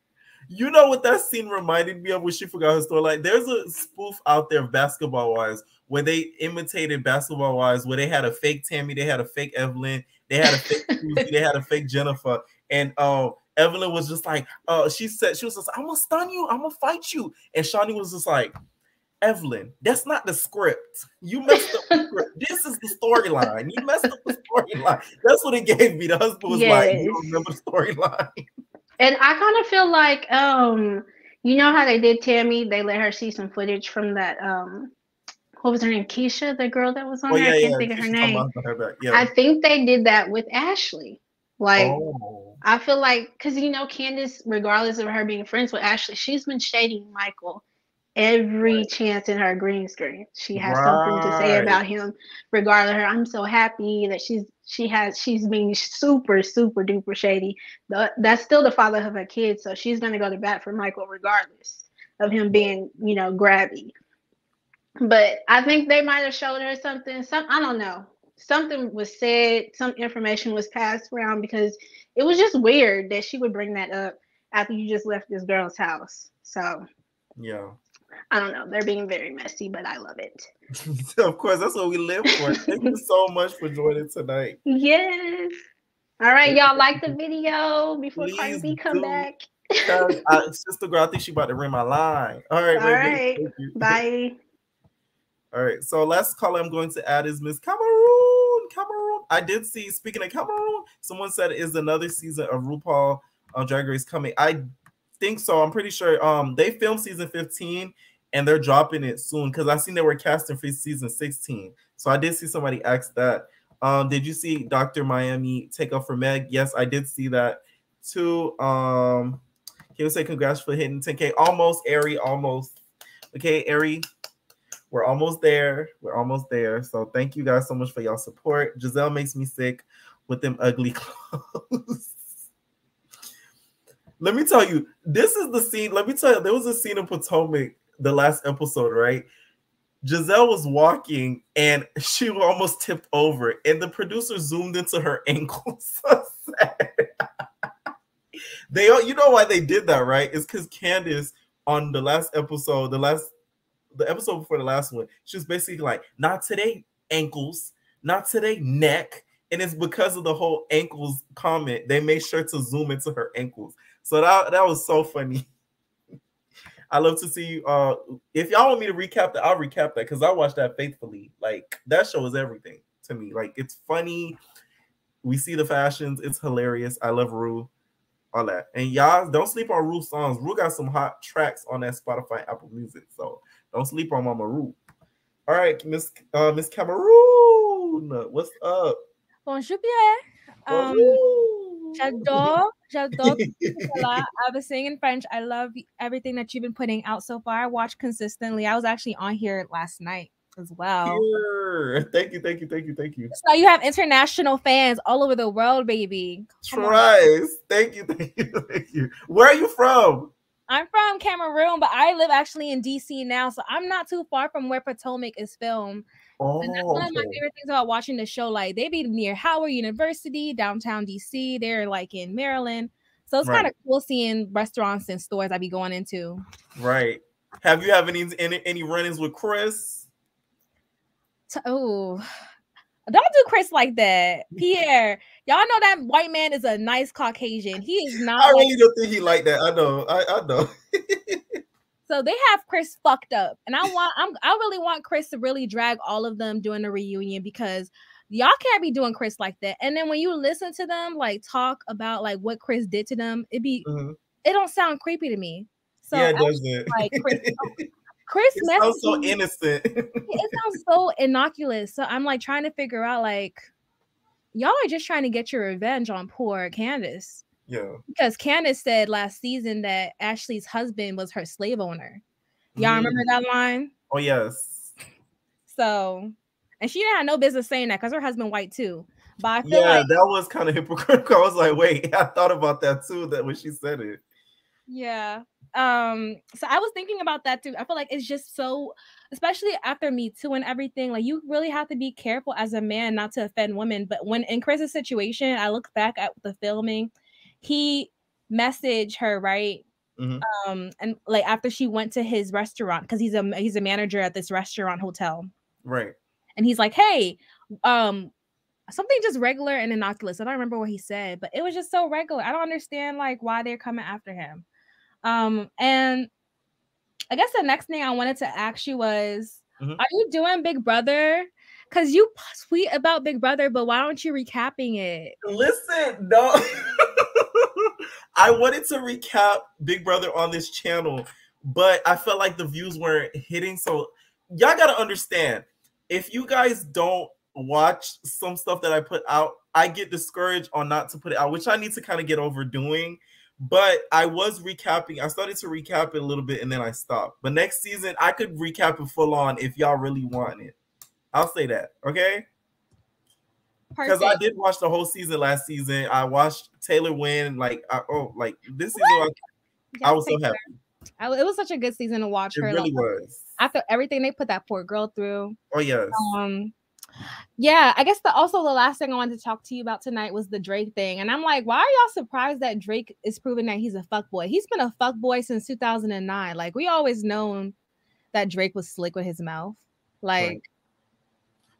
You know what that scene reminded me of when she forgot her storyline? There's a spoof out there of Basketball Wives where they imitated Basketball Wives, where they had a fake Tammy, they had a fake Evelyn, they had a fake Susie, they had a fake Jennifer, and Evelyn was just like, she was just, I'm gonna stun you, I'm gonna fight you, and Shawnee was just like, Evelyn, that's not the script. You messed up the script. This is the storyline. You messed up the storyline. That's what it gave me. The husband was like, you don't remember the storyline. And I kind of feel like, you know how they did Tammy? They let her see some footage from that, what was her name? Keisha, the girl that was on there? I can't think of her name. I think they did that with Ashley. Like, I feel like, because, you know, Candace, regardless of her being friends with Ashley, she's been shading Michael every chance in her green screen. She has something to say about him. Regardless of her, I'm so happy that she's being super, super duper shady. That's still the father of her kids, so she's gonna go to bat for Michael regardless of him being, you know, grabby. But I think they might have showed her something. I don't know. Something was said, some information was passed around, because it was just weird that she would bring that up after you just left this girl's house. So yeah. I don't know. They're being very messy, but I love it. Of course, that's what we live for. Thank you so much for joining tonight. Yes. All right, y'all, like the video before Cardi B come back. Sister girl, I think she about to ring my line. All right, all right. Bye. All right, so last caller I'm going to add is Miss Cameroon. I did see, speaking of Cameroon, someone said is another season of RuPaul Drag Race coming. I think so. I'm pretty sure they filmed season 15 and they're dropping it soon, because I seen they were casting for season 16. So I did see somebody ask that. Did you see Dr. Miami take up for Meg? Yes, I did see that too. Can you say congrats for hitting 10K? Almost, Ari, almost. Okay, Ari, we're almost there. We're almost there. So thank you guys so much for y'all support. Giselle makes me sick with them ugly clothes. Let me tell you, this is the scene. Let me tell you, there was a scene in Potomac, the last episode, right? Giselle was walking and she almost tipped over, and the producer zoomed into her ankles. So sad. You know why they did that, right? It's because Candace on the last episode, the episode before the last one, she was basically like, not today, ankles, not today, neck. And it's because of the whole ankles comment, they made sure to zoom into her ankles. So that was so funny. I love to see you. If y'all want me to recap that, I'll recap that, because I watched that faithfully. Like, that show is everything to me. Like, it's funny. We see the fashions. It's hilarious. I love Rue. All that. And y'all, don't sleep on Rue songs. Rue got some hot tracks on that Spotify, Apple Music. So don't sleep on Mama Rue. All right, Miss Cameroon, what's up? Bonjour, Pierre. J'adore. I was saying in French, I love everything that you've been putting out so far. I watched consistently. I was actually on here last night as well. Sure. Thank you. So you have international fans all over the world, baby. Tries. Thank you. Where are you from? I'm from Cameroon, but I live actually in DC now, so I'm not too far from where Potomac is filmed. And that's one of my favorite things about watching the show. Like, they be near Howard University, downtown DC. They're like in Maryland. So it's kind of cool seeing restaurants and stores I be going into. Right. Have you any run-ins with Chris? Don't do Chris like that. Pierre, y'all know that white man is a nice Caucasian. He is not. I really don't think he like that. I know. So they have Chris fucked up, and I really want Chris to really drag all of them during the reunion because y'all can't be doing Chris like that. And then when you listen to them like talk about like what Chris did to them, it don't sound creepy to me. So yeah, it doesn't. Like Chris it sounds so innocent. It sounds so innocuous. So I'm like trying to figure out like y'all are just trying to get your revenge on poor Candace. Yeah. Because Candace said last season that Ashley's husband was her slave owner. Y'all remember that line? Oh, yes. So, and she didn't have no business saying that because her husband white too. But I feel like that was kind of hypocritical. I was like, wait, I thought about that too, that when she said it. Yeah. So I was thinking about that too. I feel like it's just so, especially after Me Too and everything, like you really have to be careful as a man not to offend women. But when in Chris's situation, I look back at the filming, he messaged her, right? And like after she went to his restaurant, because he's a manager at this restaurant hotel. Right. And he's like, hey, something just regular and innocuous. I don't remember what he said, but it was just so regular. I don't understand like why they're coming after him. And I guess the next thing I wanted to ask you was, are you doing Big Brother? Because you tweet about Big Brother, but why aren't you recapping it? Listen, no. I wanted to recap Big Brother on this channel, but I felt like the views weren't hitting. So y'all got to understand, if you guys don't watch some stuff that I put out, I get discouraged on not to put it out, which I need to kind of get over doing. But I was recapping. I started to recap it a little bit and then I stopped. But next season, I could recap it full on if y'all really want it. I'll say that, okay? Because I did watch the whole season last season. I watched Taylor win. Like, this season, I was so happy. It was such a good season to watch her. It really was. After everything they put that poor girl through. Oh, yes. Yeah, I guess the last thing I wanted to talk to you about tonight was the Drake thing. And I'm like, why are y'all surprised that Drake is proving that he's a fuckboy? He's been a fuckboy since 2009. Like, we always known that Drake was slick with his mouth. Like, right.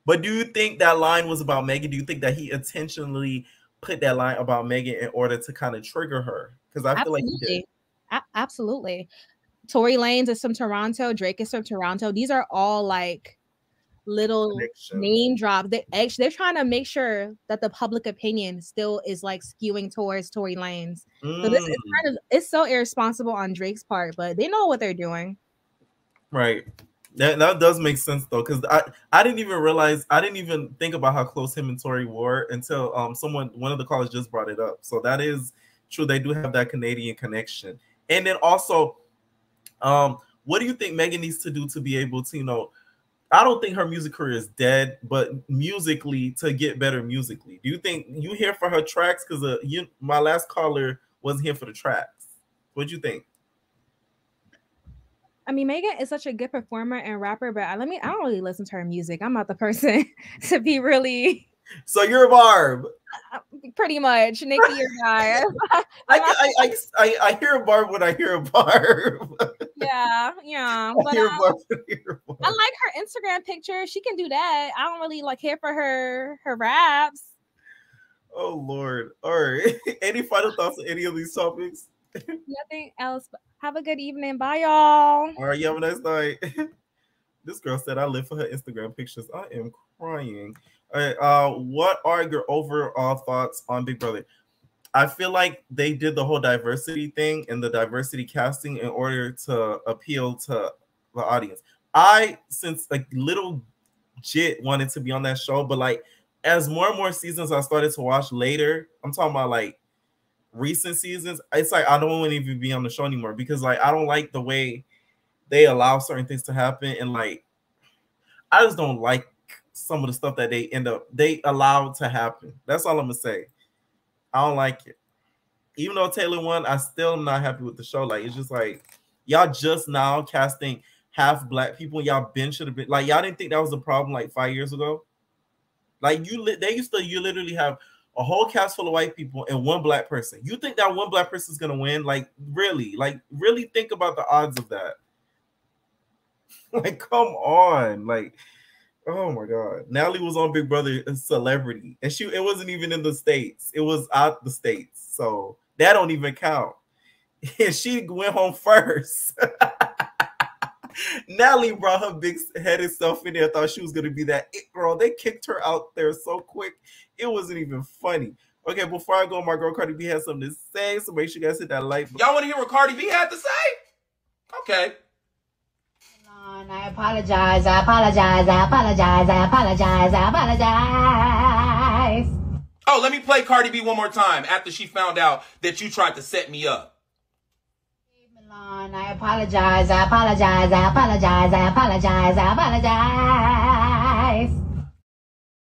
But do you think that line was about Megan? Do you think that he intentionally put that line about Megan in order to kind of trigger her? Because I feel like he did. Absolutely. Tory Lanez is from Toronto. Drake is from Toronto. These are all like little name drops. They're trying to make sure that the public opinion still is like skewing towards Tory Lanez. So this is it's so irresponsible on Drake's part, but they know what they're doing. Right. That does make sense though, because I didn't even realize, I didn't even think about how close him and Tory were until one of the callers just brought it up. So that is true. They do have that Canadian connection. And then also, what do you think Megan needs to do to be able to, I don't think her music career is dead, but musically, to get better musically. Do you think you here for her tracks? Because my last caller wasn't here for the tracks. What do you think? I mean, Megan is such a good performer and rapper, but I don't really listen to her music. I'm not the person to be really. So you're a Barb. Pretty much, Nikki, your guy. I hear a Barb when I hear a Barb. Yeah. But, I like her Instagram picture. She can do that. I don't really care for her raps. Oh Lord! All right. Any final thoughts on any of these topics? Nothing else. But have a good evening. Bye, y'all. All right. You have a nice night. This girl said I live for her Instagram pictures. I am crying. All right. What are your overall thoughts on Big Brother? I feel like they did the whole diversity thing and the diversity casting in order to appeal to the audience. Since little Jit wanted to be on that show, but as more and more seasons I started to watch later, I'm talking about recent seasons, it's I don't want to even be on the show anymore because I don't like the way they allow certain things to happen, and I just don't like some of the stuff that they allow to happen. That's all I'm gonna say. I don't like it. Even though Taylor won, I still am not happy with the show. It's just y'all just now casting half black people. Y'all should have been y'all didn't think that was a problem 5 years ago. They used to literally have a whole cast full of white people and one black person. You think that one black person is gonna win? Really think about the odds of that. Come on. Oh my God. Natalie was on Big Brother, a celebrity. And it wasn't even in the States. It was out the States. So that don't even count. And she went home first. Natalie brought her big-headed self in there, thought she was going to be that it girl. They kicked her out there so quick, it wasn't even funny. Okay, before I go, my girl Cardi B has something to say, so make sure you guys hit that like button. Y'all want to hear what Cardi B had to say? Okay. I apologize, I apologize, I apologize, I apologize, I apologize. Oh, let me play Cardi B one more time after she found out that you tried to set me up. I apologize, I apologize, I apologize, I apologize, I apologize.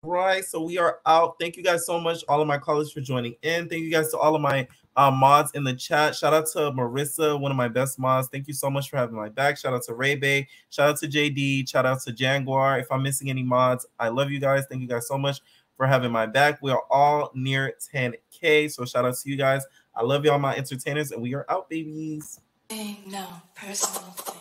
Right, so we are out. Thank you guys so much, all of my callers, for joining in. Thank you guys to all of my mods in the chat. Shout out to Marissa, one of my best mods. Thank you so much for having my back. Shout out to Ray Bay. Shout out to JD. Shout out to Jaguar. If I'm missing any mods, I love you guys. Thank you guys so much for having my back. We are all near 10K, so shout out to you guys. I love y'all, my entertainers, and we are out, babies. No personal thing.